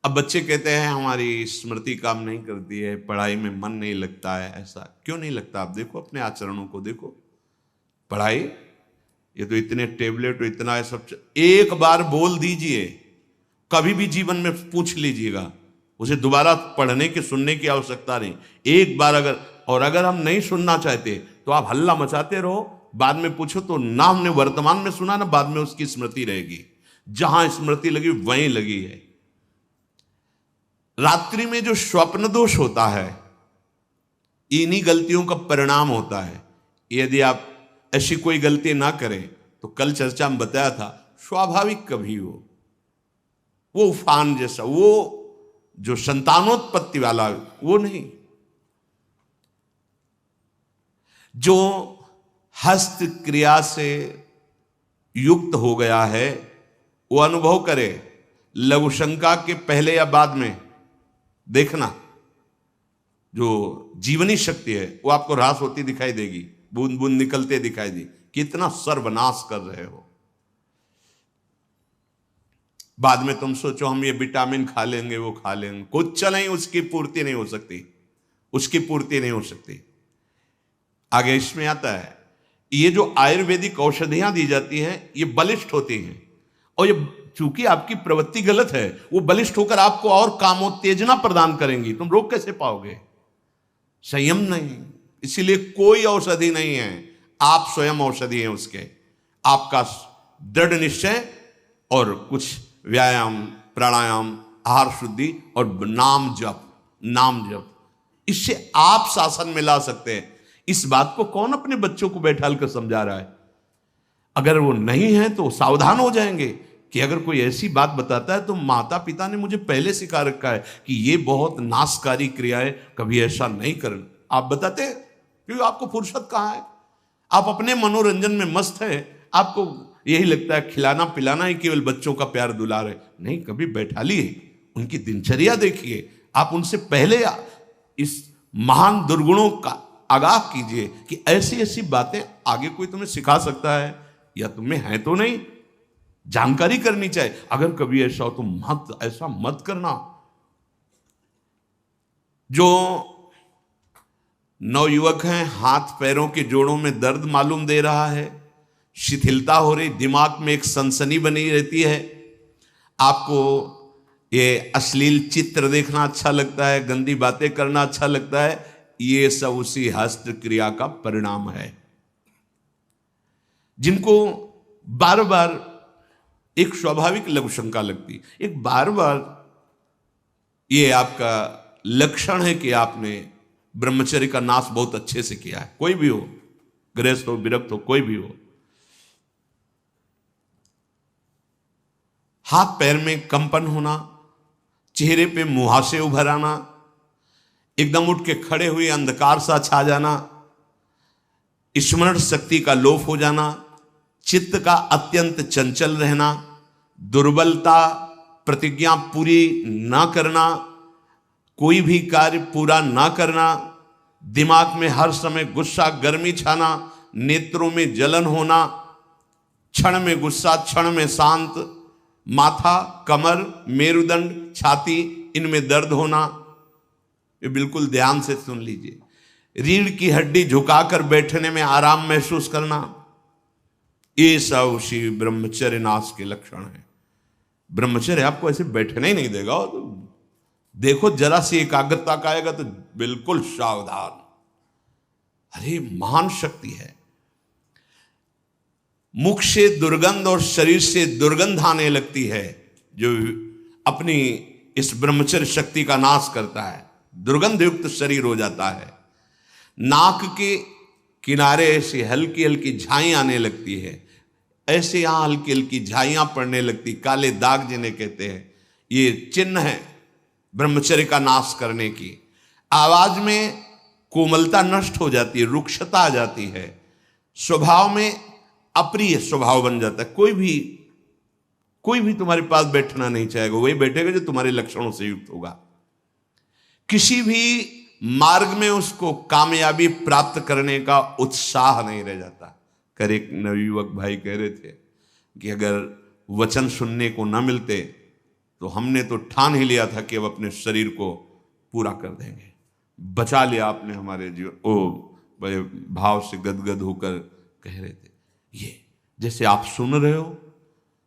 [SPEAKER 1] अब बच्चे कहते हैं हमारी स्मृति काम नहीं करती है, पढ़ाई में मन नहीं लगता है, ऐसा क्यों नहीं लगता? आप देखो अपने आचरणों को, देखो पढ़ाई, ये तो इतने टेबलेट, इतना है सब, एक बार बोल दीजिए, कभी भी जीवन में पूछ लीजिएगा, उसे दोबारा पढ़ने की सुनने की आवश्यकता नहीं। एक बार अगर हम नहीं सुनना चाहते तो आप हल्ला मचाते रहो, बाद में पूछो तो ना हमने वर्तमान में सुना ना, बाद में उसकी स्मृति रहेगी। जहां स्मृति लगी वहीं लगी है। रात्रि में जो स्वप्न दोष होता है, इन्हीं गलतियों का परिणाम होता है। यदि आप ऐसी कोई गलती ना करें तो कल चर्चा में बताया था, स्वाभाविक कभी हो, वो उफान जैसा, वो जो संतानोत्पत्ति वाला, वो नहीं। जो हस्त क्रिया से युक्त हो गया है वो अनुभव करे, लघु शंका के पहले या बाद में देखना, जो जीवनी शक्ति है वो आपको ह्रास होती दिखाई देगी, बूंद बूंद निकलते दिखाई दी, कितना सर्वनाश कर रहे हो। बाद में तुम सोचो हम ये विटामिन खा लेंगे, वो खा लेंगे, कुछ नहीं, उसकी पूर्ति नहीं हो सकती, उसकी पूर्ति नहीं हो सकती। आगे इसमें आता है ये जो आयुर्वेदिक औषधियां दी जाती हैं ये बलिष्ठ होती हैं, और ये चूंकि आपकी प्रवृत्ति गलत है, वो बलिष्ठ होकर आपको और कामोत्तेजना प्रदान करेंगी। तुम रोक कैसे पाओगे? संयम नहीं। इसीलिए कोई औषधि नहीं है, आप स्वयं औषधि हैं उसके। आपका दृढ़ निश्चय और कुछ व्यायाम, प्राणायाम, आहार शुद्धि और नाम जप, इससे आप शासन में ला सकते हैं। इस बात को कौन अपने बच्चों को बैठाल कर समझा रहा है? अगर वो नहीं है तो सावधान हो जाएंगे कि अगर कोई ऐसी बात बताता है तो माता पिता ने मुझे पहले सिखा रखा है कि ये बहुत नाशकारी क्रिया है, कभी ऐसा नहीं करना। आप बताते हैं क्योंकि आपको फुर्सत कहाँ है, आप अपने मनोरंजन में मस्त है, आपको यही लगता है खिलाना पिलाना ही केवल बच्चों का प्यार दुलार है। नहीं, कभी बैठा लिए, उनकी दिनचर्या देखिए, आप उनसे पहले इस महान दुर्गुणों का आगाह कीजिए कि ऐसी ऐसी बातें आगे कोई तुम्हें सिखा सकता है या तुम्हें है तो नहीं, जानकारी करनी चाहिए। अगर कभी ऐसा हो तो ऐसा मत करना। जो नवयुवक हैं, हाथ पैरों के जोड़ों में दर्द मालूम दे रहा है, शिथिलता हो रही, दिमाग में एक सनसनी बनी रहती है, आपको ये अश्लील चित्र देखना अच्छा लगता है, गंदी बातें करना अच्छा लगता है, ये सब उसी हस्त क्रिया का परिणाम है। जिनको बार बार एक स्वाभाविक लघु शंका लगती, एक बार बार ये आपका लक्षण है कि आपने ब्रह्मचर्य का नाश बहुत अच्छे से किया है। कोई भी हो, गृहस्थ हो, विरक्त हो, कोई भी हो, हाथ पैर में कंपन होना, चेहरे पे मुहासे उभर आना, एकदम उठ के खड़े हुए अंधकार सा छा जाना, स्मरण शक्ति का लोप हो जाना, चित्त का अत्यंत चंचल रहना, दुर्बलता, प्रतिज्ञा पूरी ना करना, कोई भी कार्य पूरा ना करना, दिमाग में हर समय गुस्सा गर्मी छाना, नेत्रों में जलन होना, क्षण में गुस्सा क्षण में शांत, माथा, कमर, मेरुदंड, छाती, इनमें दर्द होना। ये बिल्कुल ध्यान से सुन लीजिए। रीढ़ की हड्डी झुकाकर बैठने में आराम महसूस करना, ये सब उसी ब्रह्मचर्य नाश के लक्षण है। ब्रह्मचर्य आपको ऐसे बैठने ही नहीं देगा, तो देखो जरा सी एकाग्रता का आएगा तो बिल्कुल सावधान। अरे महान शक्ति है। मुख से दुर्गंध और शरीर से दुर्गंध आने लगती है जो अपनी इस ब्रह्मचर्य शक्ति का नाश करता है, दुर्गंध युक्त शरीर हो जाता है। नाक के किनारे ऐसी हल्की हल्की झाई आने लगती है, ऐसे यहां हल्की हल्की झाइयां पड़ने लगती, काले दाग जिन्हें कहते हैं, ये चिन्ह है ब्रह्मचर्य का नाश करने की। आवाज में कोमलता नष्ट हो जाती है, रुक्षता आ जाती है, स्वभाव में अप्रिय स्वभाव बन जाता है। कोई भी तुम्हारे पास बैठना नहीं चाहेगा, वही बैठेगा जो तुम्हारे लक्षणों से युक्त होगा। किसी भी मार्ग में उसको कामयाबी प्राप्त करने का उत्साह नहीं रह जाता। कर एक नवयुवक भाई कह रहे थे कि अगर वचन सुनने को न मिलते तो हमने तो ठान ही लिया था कि अब अपने शरीर को पूरा कर देंगे। बचा लिया आपने हमारे जीवन। ओ बड़े भाव से गदगद होकर कह रहे थे, ये जैसे आप सुन रहे हो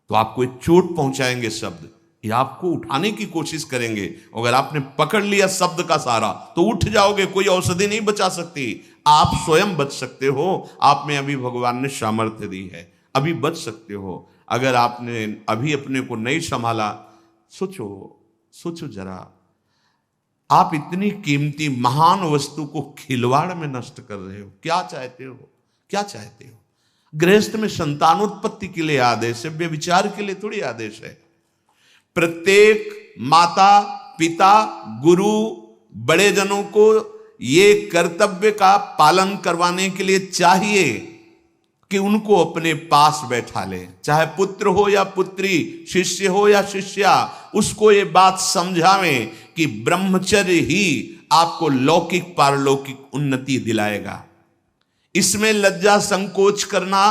[SPEAKER 1] तो आपको एक चोट पहुंचाएंगे शब्द, ये आपको उठाने की कोशिश करेंगे। अगर आपने पकड़ लिया शब्द का सारा तो उठ जाओगे, कोई औषधि नहीं बचा सकती। आप स्वयं बच सकते हो, आप में अभी भगवान ने सामर्थ्य दी है, अभी बच सकते हो। अगर आपने अभी अपने को नहीं संभाला, सोचो जरा, आप इतनी कीमती महान वस्तु को खिलवाड़ में नष्ट कर रहे हो। क्या चाहते हो? गृहस्थ में संतानोत्पत्ति के लिए आदेश है, व्यभिचार के लिए थोड़ी आदेश है। प्रत्येक माता पिता गुरु बड़े जनों को ये कर्तव्य का पालन करवाने के लिए चाहिए कि उनको अपने पास बैठा ले, चाहे पुत्र हो या पुत्री, शिष्य हो या शिष्या, उसको ये बात समझावें कि ब्रह्मचर्य ही आपको लौकिक पारलौकिक उन्नति दिलाएगा। इसमें लज्जा संकोच करना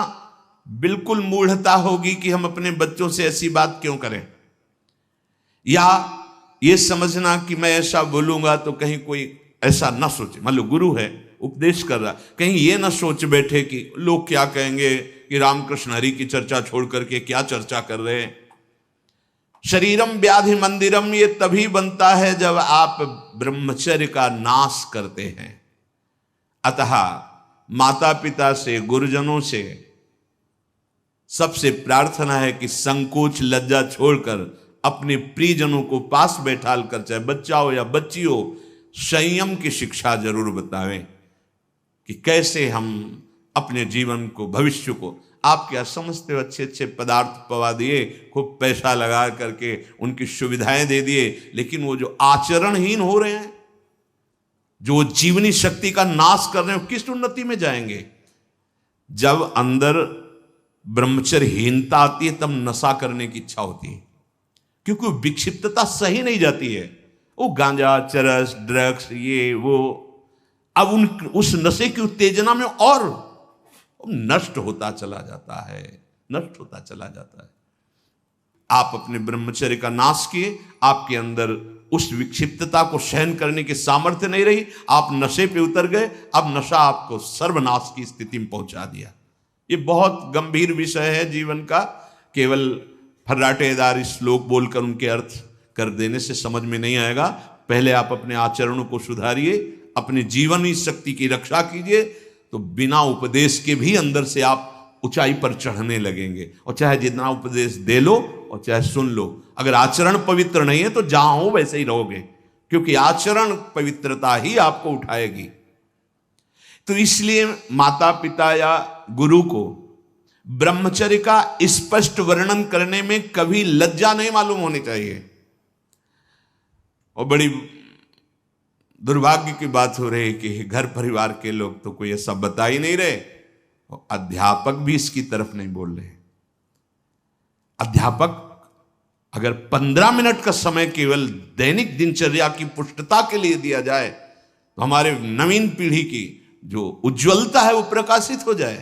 [SPEAKER 1] बिल्कुल मूढ़ता होगी कि हम अपने बच्चों से ऐसी बात क्यों करें, या ये समझना कि मैं ऐसा बोलूंगा तो कहीं कोई ऐसा ना सोचे। मान लो गुरु है, उपदेश कर रहा। कहीं ये ना सोच बैठे कि लोग क्या कहेंगे कि रामकृष्ण हरि की चर्चा छोड़ करके क्या चर्चा कर रहे हैं। शरीरम व्याधि मंदिरम ये तभी बनता है जब आप ब्रह्मचर्य का नाश करते हैं। अतः माता पिता से, गुरुजनों से सबसे प्रार्थना है कि संकोच लज्जा छोड़कर अपने प्रियजनों को पास बैठाल कर, चाहे बच्चा हो या बच्ची हो, संयम की शिक्षा जरूर बतावें कि कैसे हम अपने जीवन को, भविष्य को, आप क्या समझते हो, अच्छे अच्छे पदार्थ पवा दिए, खूब पैसा लगा करके उनकी सुविधाएं दे दिए, लेकिन वो जो आचरणहीन हो रहे हैं, जो जीवनी शक्ति का नाश कर रहे हैं, किस उन्नति में जाएंगे। जब अंदर ब्रह्मचर्यहीनता आती है तब नशा करने की इच्छा होती है, क्योंकि विक्षिप्तता सही नहीं जाती है। वो गांजा, चरस, ड्रग्स, ये वो, अब उस नशे की उत्तेजना में और नष्ट होता चला जाता है, नष्ट होता चला जाता है। आप अपने ब्रह्मचर्य का नाश किए, आपके अंदर उस विक्षिप्तता को सहन करने की सामर्थ्य नहीं रही, आप नशे पे उतर गए। अब नशा आपको सर्वनाश की स्थिति में पहुंचा दिया। ये बहुत गंभीर विषय है जीवन का। केवल फर्राटेदार श्लोक बोलकर उनके अर्थ कर देने से समझ में नहीं आएगा। पहले आप अपने आचरणों को सुधारिए, अपनी जीवनी शक्ति की रक्षा कीजिए, तो बिना उपदेश के भी अंदर से आप ऊंचाई पर चढ़ने लगेंगे। और चाहे जितना उपदेश दे लो और चाहे सुन लो, अगर आचरण पवित्र नहीं है तो जहां हो वैसे ही रहोगे, क्योंकि आचरण पवित्रता ही आपको उठाएगी। तो इसलिए माता पिता या गुरु को ब्रह्मचर्य का स्पष्ट वर्णन करने में कभी लज्जा नहीं मालूम होनी चाहिए। और बड़ी दुर्भाग्य की बात हो रही है कि घर परिवार के लोग तो कोई ऐसा बता ही नहीं रहे, और अध्यापक भी इसकी तरफ नहीं बोल रहे। अध्यापक अगर 15 मिनट का समय केवल दैनिक दिनचर्या की पुष्टता के लिए दिया जाए तो हमारे नवीन पीढ़ी की जो उज्ज्वलता है वो प्रकाशित हो जाए।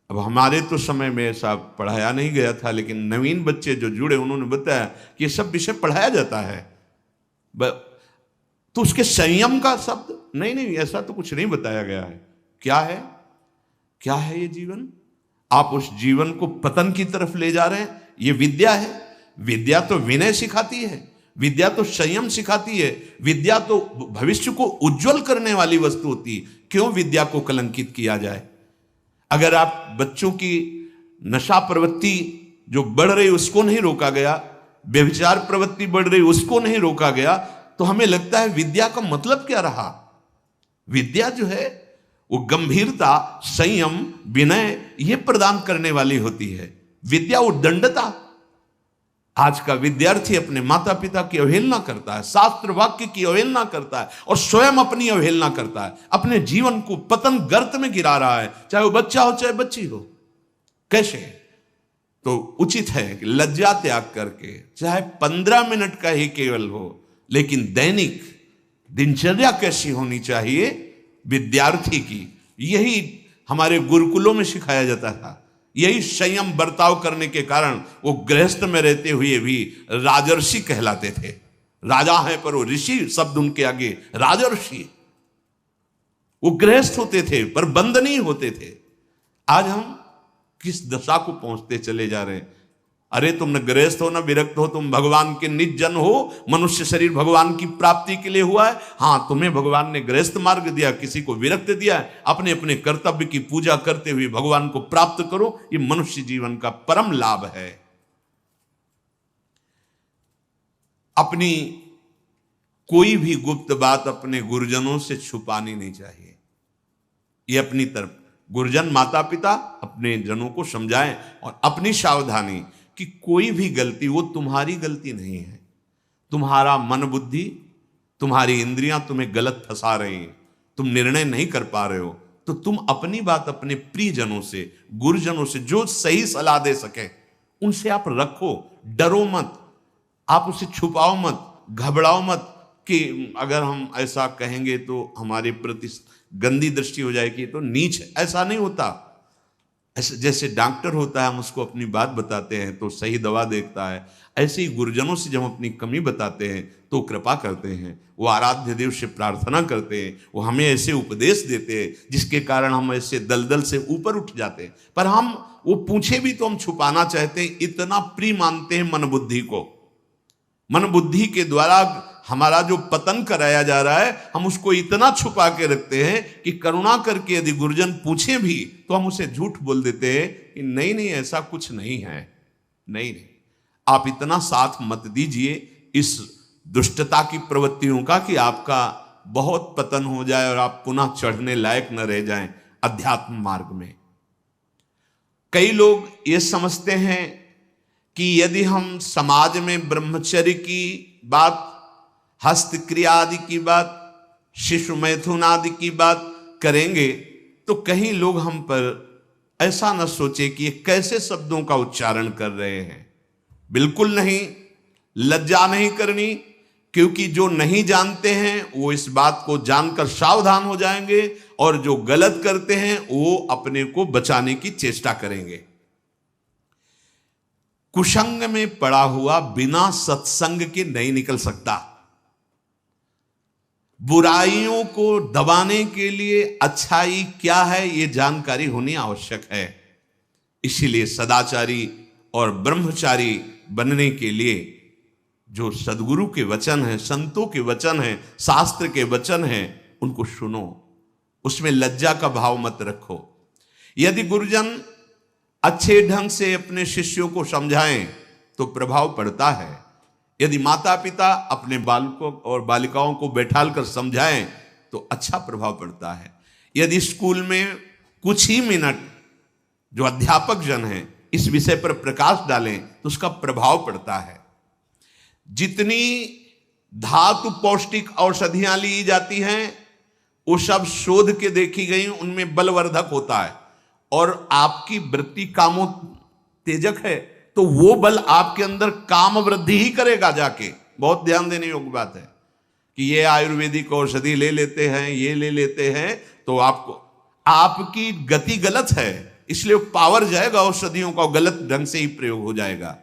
[SPEAKER 1] अब हमारे तो समय में ऐसा पढ़ाया नहीं गया था, लेकिन नवीन बच्चे जो जुड़े उन्होंने बताया कि ये सब विषय पढ़ाया जाता है, तो उसके संयम का शब्द नहीं, ऐसा तो कुछ नहीं बताया गया है। क्या है, क्या है ये जीवन? आप उस जीवन को पतन की तरफ ले जा रहे हैं। ये विद्या है, विद्या तो विनय सिखाती है, विद्या तो संयम सिखाती है, विद्या तो भविष्य को उज्जवल करने वाली वस्तु होती है। क्यों विद्या को कलंकित किया जाए? अगर आप बच्चों की नशा प्रवृत्ति जो बढ़ रही उसको नहीं रोका गया, व्यभिचार प्रवृत्ति बढ़ रही उसको नहीं रोका गया, तो हमें लगता है विद्या का मतलब क्या रहा? विद्या जो है वो गंभीरता, संयम, विनय ये प्रदान करने वाली होती है। विद्या उद्दंडता। आज का विद्यार्थी अपने माता पिता की अवहेलना करता है, शास्त्र वाक्य की अवहेलना करता है और स्वयं अपनी अवहेलना करता है, अपने जीवन को पतन गर्त में गिरा रहा है, चाहे वो बच्चा हो चाहे बच्ची हो। कैसे? तो उचित है कि लज्जा त्याग करके, चाहे 15 मिनट का ही केवल हो, लेकिन दैनिक दिनचर्या कैसी होनी चाहिए विद्यार्थी की, यही हमारे गुरुकुलों में सिखाया जाता था। यही संयम बर्ताव करने के कारण वो गृहस्थ में रहते हुए भी राजर्षि कहलाते थे। राजा हैं पर वो ऋषि शब्द उनके आगे राजर्षि। वो गृहस्थ होते थे पर बंद नहीं होते थे। आज हम किस दशा को पहुंचते चले जा रहे हैं? अरे तुम न गृहस्थ हो न विरक्त हो, तुम भगवान के निज जन हो। मनुष्य शरीर भगवान की प्राप्ति के लिए हुआ है। हाँ, तुम्हें भगवान ने गृहस्थ मार्ग दिया, किसी को विरक्त दिया है। अपने अपने कर्तव्य की पूजा करते हुए भगवान को प्राप्त करो। ये मनुष्य जीवन का परम लाभ है। अपनी कोई भी गुप्त बात अपने गुरुजनों से छुपानी नहीं चाहिए। ये अपनी तरफ गुरुजन माता पिता अपने जनों को समझाएं और अपनी सावधानी कि कोई भी गलती वो तुम्हारी गलती नहीं है। तुम्हारा मन बुद्धि, तुम्हारी इंद्रियां तुम्हें गलत फंसा रही हैं, तुम निर्णय नहीं कर पा रहे हो, तो तुम अपनी बात अपने प्रियजनों से, गुरुजनों से जो सही सलाह दे सके उनसे आप रखो। डरो मत, आप उसे छुपाओ मत, घबराओ मत कि अगर हम ऐसा कहेंगे तो हमारे प्रति गंदी दृष्टि हो जाएगी, तो नीच है। ऐसा नहीं होता। ऐसे जैसे डॉक्टर होता है, हम उसको अपनी बात बताते हैं तो सही दवा देखता है, ऐसे ही गुरुजनों से जब हम अपनी कमी बताते हैं तो कृपा करते हैं, वो आराध्य देव से प्रार्थना करते हैं, वो हमें ऐसे उपदेश देते हैं जिसके कारण हम ऐसे दलदल से ऊपर उठ जाते हैं। पर हम वो पूछे भी तो हम छुपाना चाहते हैं, इतना प्रिय मानते हैं मन बुद्धि को। मन बुद्धि के द्वारा हमारा जो पतन कराया जा रहा है, हम उसको इतना छुपा के रखते हैं कि करुणा करके यदि गुरुजन पूछे भी तो हम उसे झूठ बोल देते हैं कि नहीं नहीं ऐसा कुछ नहीं है, नहीं नहीं, आप इतना साथ मत दीजिए इस दुष्टता की प्रवृत्तियों का कि आपका बहुत पतन हो जाए और आप पुनः चढ़ने लायक न रह जाएं अध्यात्म मार्ग में। कई लोग ये समझते हैं कि यदि हम समाज में ब्रह्मचर्य की बात, हस्तक्रिया आदि की बात, शिशु मैथुन आदि की बात करेंगे तो कहीं लोग हम पर ऐसा न सोचे कि ये कैसे शब्दों का उच्चारण कर रहे हैं। बिल्कुल नहीं, लज्जा नहीं करनी, क्योंकि जो नहीं जानते हैं वो इस बात को जानकर सावधान हो जाएंगे और जो गलत करते हैं वो अपने को बचाने की चेष्टा करेंगे। कुसंग में पड़ा हुआ बिना सत्संग के नहीं निकल सकता। बुराइयों को दबाने के लिए अच्छाई क्या है ये जानकारी होनी आवश्यक है। इसीलिए सदाचारी और ब्रह्मचारी बनने के लिए जो सदगुरु के वचन हैं, संतों के वचन हैं, शास्त्र के वचन हैं, उनको सुनो, उसमें लज्जा का भाव मत रखो। यदि गुरुजन अच्छे ढंग से अपने शिष्यों को समझाएं तो प्रभाव पड़ता है। यदि माता पिता अपने बालकों और बालिकाओं को बैठाल कर समझाएं तो अच्छा प्रभाव पड़ता है। यदि स्कूल में कुछ ही मिनट जो अध्यापक जन हैं इस विषय पर प्रकाश डालें तो उसका प्रभाव पड़ता है। जितनी धातु पौष्टिक औषधियां ली जाती हैं वो सब शोध के देखी गई, उनमें बलवर्धक होता है और आपकी वृत्ति कामोत्तेजक है तो वो बल आपके अंदर काम वृद्धि ही करेगा जाके। बहुत ध्यान देने योग्य बात है कि ये आयुर्वेदिक औषधि ले लेते हैं, ये ले लेते हैं तो आपको आपकी गति गलत है, इसलिए पावर जाएगा औषधियों का, गलत ढंग से ही प्रयोग हो जाएगा।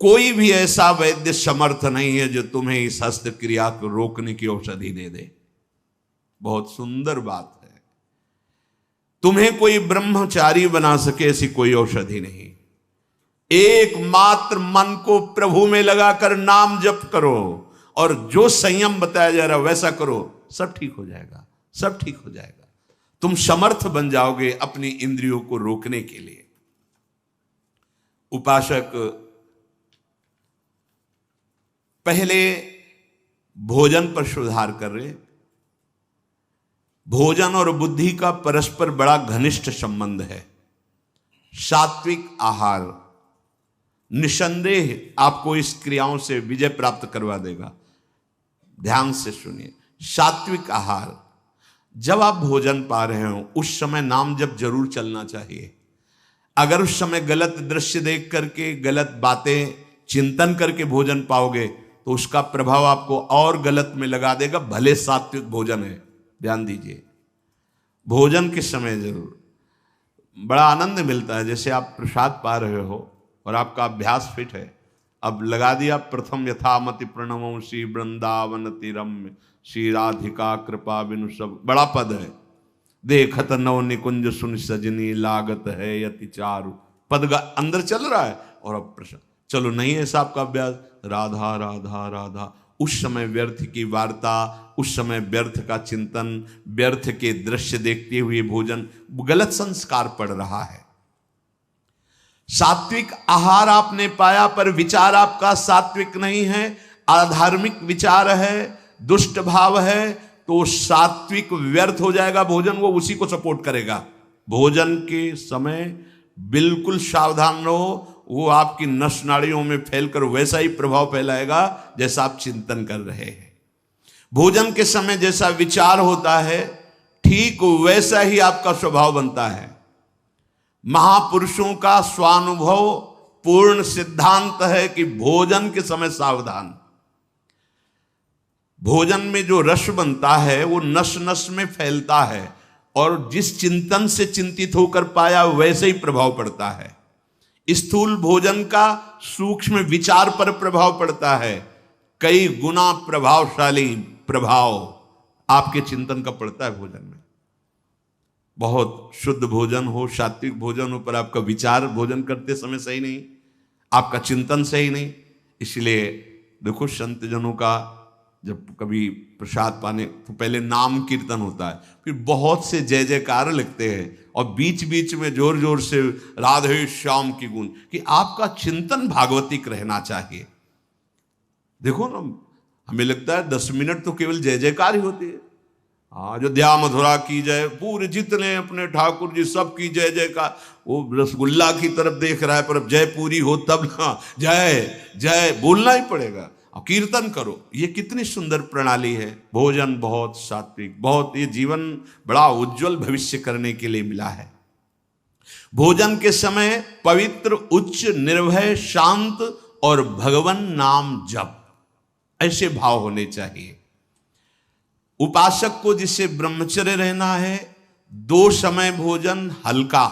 [SPEAKER 1] कोई भी ऐसा वैद्य समर्थ नहीं है जो तुम्हें इस हस्तक्रिया को रोकने की औषधि दे दे। बहुत सुंदर बात है। तुम्हें कोई ब्रह्मचारी बना सके ऐसी कोई औषधि नहीं। एकमात्र मन को प्रभु में लगाकर नाम जप करो और जो संयम बताया जा रहा है वैसा करो, सब ठीक हो जाएगा, सब ठीक हो जाएगा। तुम समर्थ बन जाओगे अपनी इंद्रियों को रोकने के लिए। उपासक पहले भोजन पर सुधार कर रहे। भोजन और बुद्धि का परस्पर बड़ा घनिष्ठ संबंध है। सात्विक आहार निसंदेह आपको इस क्रियाओं से विजय प्राप्त करवा देगा। ध्यान से सुनिए, सात्विक आहार, जब आप भोजन पा रहे हो उस समय नाम जप जरूर चलना चाहिए। अगर उस समय गलत दृश्य देख करके, गलत बातें चिंतन करके भोजन पाओगे तो उसका प्रभाव आपको और गलत में लगा देगा, भले सात्विक भोजन है। ध्यान दीजिए, भोजन के समय जरूर बड़ा आनंद मिलता है। जैसे आप प्रसाद पा रहे हो और आपका अभ्यास फिट है, अब लगा दिया प्रथम यथामति प्रणमो श्री वृंदावन तिरम्य श्री राधिका कृपा बिनु, सब बड़ा पद है। देखत नव निकुंज सुन सजनी लागत है यति चारु, पद अंदर चल रहा है और अब प्रसाद। चलो नहीं है साहब का अभ्यास, राधा राधा राधा, उस समय व्यर्थ की वार्ता, उस समय व्यर्थ का चिंतन, व्यर्थ के दृश्य देखते हुए भोजन, गलत संस्कार पड़ रहा है। सात्विक आहार आपने पाया पर विचार आपका सात्विक नहीं है, अधार्मिक विचार है, दुष्ट भाव है, तो सात्विक व्यर्थ हो जाएगा भोजन, वो उसी को सपोर्ट करेगा। भोजन के समय बिल्कुल सावधान रहो, वो आपकी नस नाड़ियों में फैलकर वैसा ही प्रभाव फैलाएगा जैसा आप चिंतन कर रहे हैं। भोजन के समय जैसा विचार होता है ठीक वैसा ही आपका स्वभाव बनता है। महापुरुषों का स्वानुभव पूर्ण सिद्धांत है कि भोजन के समय सावधान। भोजन में जो रस बनता है वो नस नस में फैलता है और जिस चिंतन से चिंतित होकर पाया वैसे ही प्रभाव पड़ता है। स्थूल भोजन का सूक्ष्म विचार पर प्रभाव पड़ता है, कई गुना प्रभावशाली प्रभाव आपके चिंतन का पड़ता है भोजन में। बहुत शुद्ध भोजन हो, सात्विक भोजन हो, पर आपका विचार भोजन करते समय सही नहीं, आपका चिंतन सही नहीं। इसलिए देखो संत जनों का जब कभी प्रसाद पाने तो पहले नाम कीर्तन होता है, फिर बहुत से जय जयकार लिखते हैं और बीच बीच में जोर जोर से राधे श्याम की गुण, कि आपका चिंतन भागवतिक रहना चाहिए। देखो ना, हमें लगता है 10 मिनट तो केवल जय जयकार ही होती है। अयोध्या मथुरा की जय, पूरे जितने अपने ठाकुर जी सब की जय जयकार। वो रसगुल्ला की तरफ देख रहा है, पर अब जय पूरी हो तब ना जय जय बोलना ही पड़ेगा और कीर्तन करो। ये कितनी सुंदर प्रणाली है। भोजन बहुत सात्विक, बहुत, ये जीवन बड़ा उज्जवल भविष्य करने के लिए मिला है। भोजन के समय पवित्र, उच्च, निर्भय, शांत और भगवान नाम जप, ऐसे भाव होने चाहिए। उपासक को जिसे ब्रह्मचर्य रहना है, 2 समय भोजन हल्का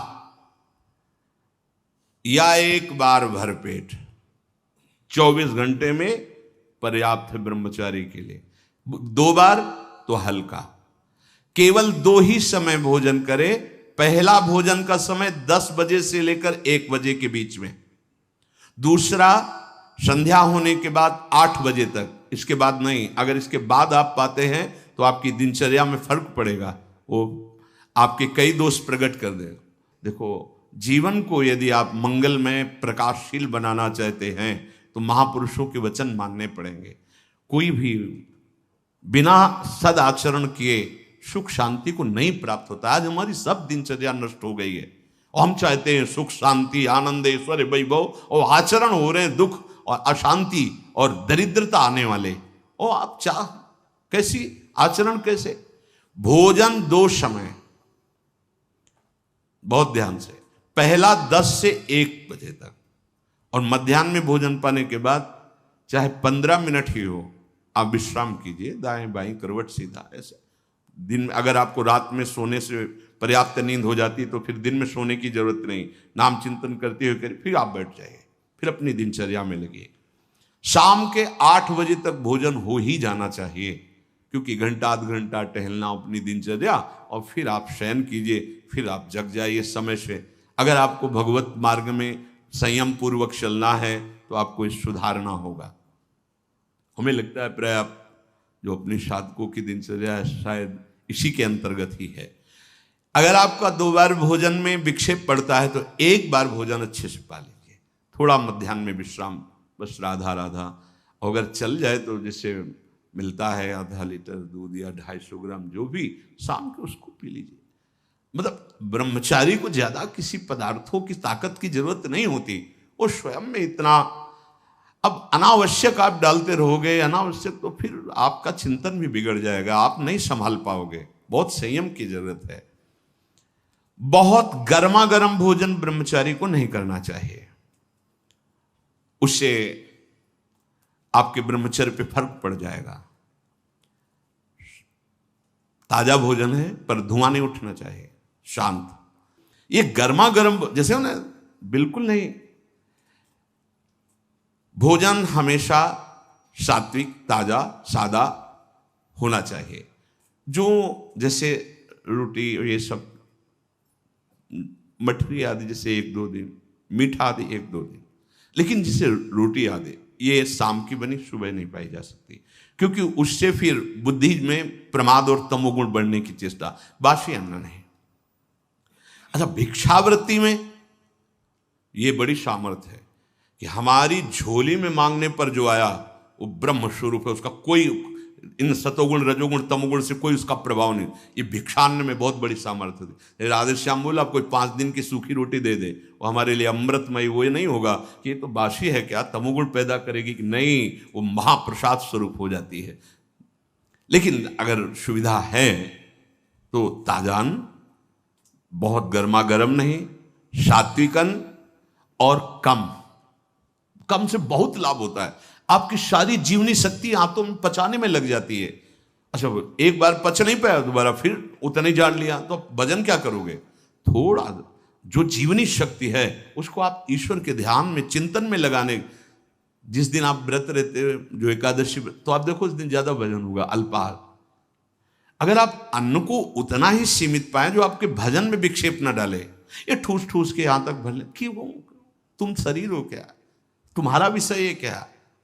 [SPEAKER 1] या 1 बार भरपेट, 24 घंटे में पर्याप्त है ब्रह्मचारी के लिए। 2 बार तो हल्का, केवल 2 ही समय भोजन करे। पहला भोजन का समय 10 बजे से लेकर 1 बजे के बीच में, दूसरा संध्या होने के बाद 8 बजे तक, इसके बाद नहीं। अगर इसके बाद आप पाते हैं तो आपकी दिनचर्या में फर्क पड़ेगा, वो आपके कई दोष प्रकट कर देगा। देखो, जीवन को यदि आप मंगलमय प्रकाशशील बनाना चाहते हैं तो महापुरुषों के वचन मानने पड़ेंगे। कोई भी बिना सद आचरण किए सुख शांति को नहीं प्राप्त होता। आज हमारी सब दिनचर्या नष्ट हो गई है और हम चाहते हैं सुख शांति आनंद ऐश्वर्य वैभव, और आचरण हो रहे हैं दुख और अशांति और दरिद्रता आने वाले। और आप चाह कैसी आचरण, कैसे? भोजन 2 समय, बहुत ध्यान से, पहला 10 से 1 बजे तक, और मध्याह्न में भोजन पाने के बाद चाहे 15 मिनट ही हो, आप विश्राम कीजिए, दाएं बाएं करवट सीधा ऐसे। दिन अगर आपको रात में सोने से पर्याप्त नींद हो जाती है तो फिर दिन में सोने की जरूरत नहीं, नाम चिंतन करते हुए करिए, फिर आप बैठ जाइए, फिर अपनी दिनचर्या में लगिए। शाम के 8 बजे तक भोजन हो ही जाना चाहिए, क्योंकि घंटा आध घंटा टहलना अपनी दिनचर्या, और फिर आप शयन कीजिए, फिर आप जग जाइए समय से। अगर आपको भगवत मार्ग में संयम पूर्वक चलना है तो आपको इस सुधारना होगा। हमें लगता है प्राय जो अपनी साधकों की दिनचर्या है शायद इसी के अंतर्गत ही है। अगर आपका 2 बार भोजन में विक्षेप पड़ता है तो 1 बार भोजन अच्छे से पा लीजिए, थोड़ा मध्याह्न में विश्राम, बस राधा राधा। अगर चल जाए तो जैसे मिलता है आधा लीटर दूध या 250 ग्राम जो भी, शाम को उसको पी लीजिए। मतलब ब्रह्मचारी को ज्यादा किसी पदार्थों की ताकत की जरूरत नहीं होती, वो स्वयं में इतना। अब अनावश्यक आप डालते रहोगे, अनावश्यक, तो फिर आपका चिंतन भी बिगड़ जाएगा, आप नहीं संभाल पाओगे। बहुत संयम की जरूरत है। बहुत गर्मा गर्म भोजन ब्रह्मचारी को नहीं करना चाहिए, उससे आपके ब्रह्मचर्य पे फर्क पड़ जाएगा। ताजा भोजन है पर धुआं नहीं उठना चाहिए, शांत। ये गर्मा गर्म जैसे हो ना, बिल्कुल नहीं। भोजन हमेशा सात्विक, ताजा, सादा होना चाहिए। जो जैसे रोटी, ये सब मठरी आदि जैसे 1-2 दिन, मीठा आदि 1-2 दिन, लेकिन जैसे रोटी आदि ये शाम की बनी सुबह नहीं पाई जा सकती, क्योंकि उससे फिर बुद्धि में प्रमाद और तमोगुण बढ़ने की चेष्टा। बासी अन्न नहीं। अच्छा, भिक्षावृत्ति में ये बड़ी सामर्थ्य है कि हमारी झोली में मांगने पर जो आया वो ब्रह्म स्वरूप है, उसका कोई इन सतोगुण रजोगुण तमोगुण से कोई उसका प्रभाव नहीं। ये भिक्षान्न में बहुत बड़ी सामर्थ्य थी। राधे श्याम बोला, आप कोई 5 दिन की सूखी रोटी दे दे, वो हमारे लिए अमृतमय, वो नहीं होगा कि ये तो बासी है, क्या तमोगुण पैदा करेगी, कि नहीं, वो महाप्रसाद स्वरूप हो जाती है। लेकिन अगर सुविधा है तो ताजान, बहुत गर्मा गर्म नहीं, सात्विकन, और कम से बहुत लाभ होता है। आपकी सारी जीवनी शक्ति आंतों में पचाने में लग जाती है, अच्छा, एक बार पच नहीं पाया, दोबारा फिर उतना ही जान लिया, तो भजन क्या करोगे? थोड़ा जो जीवनी शक्ति है उसको आप ईश्वर के ध्यान में, चिंतन में लगाने, जिस दिन आप व्रत रहते हो, जो एकादशी, तो आप देखो उस दिन ज्यादा भजन होगा, अल्पाहार। अगर आप अन्न को उतना ही सीमित पाए जो आपके भजन में विक्षेप न डाले, ये ठूस ठूस के यहां तक भर ले, क्यों? तुम शरीर हो क्या? तुम्हारा विषय ये क्या?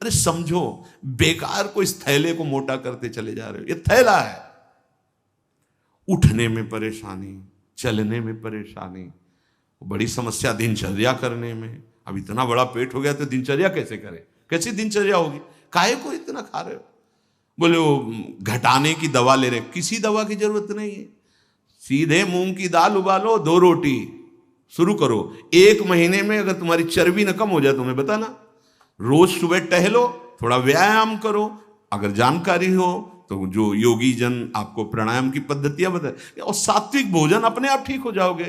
[SPEAKER 1] अरे समझो, बेकार को इस थैले को मोटा करते चले जा रहे हो। ये थैला है, उठने में परेशानी, चलने में परेशानी, बड़ी समस्या दिनचर्या करने में। अब इतना बड़ा पेट हो गया तो दिनचर्या कैसे करें? कैसी दिनचर्या होगी? काहे को इतना खा रहे हो? बोले वो घटाने की दवा ले रहे, किसी दवा की जरूरत नहीं है। सीधे मूंग की दाल उबालो, 2 रोटी शुरू करो। 1 महीने में अगर तुम्हारी चर्बी न कम हो जाए तो मैं बताना। रोज सुबह टहलो, थोड़ा व्यायाम करो, अगर जानकारी हो तो जो योगी जन आपको प्राणायाम की पद्धतियां बताए, और सात्विक भोजन, अपने आप ठीक हो जाओगे।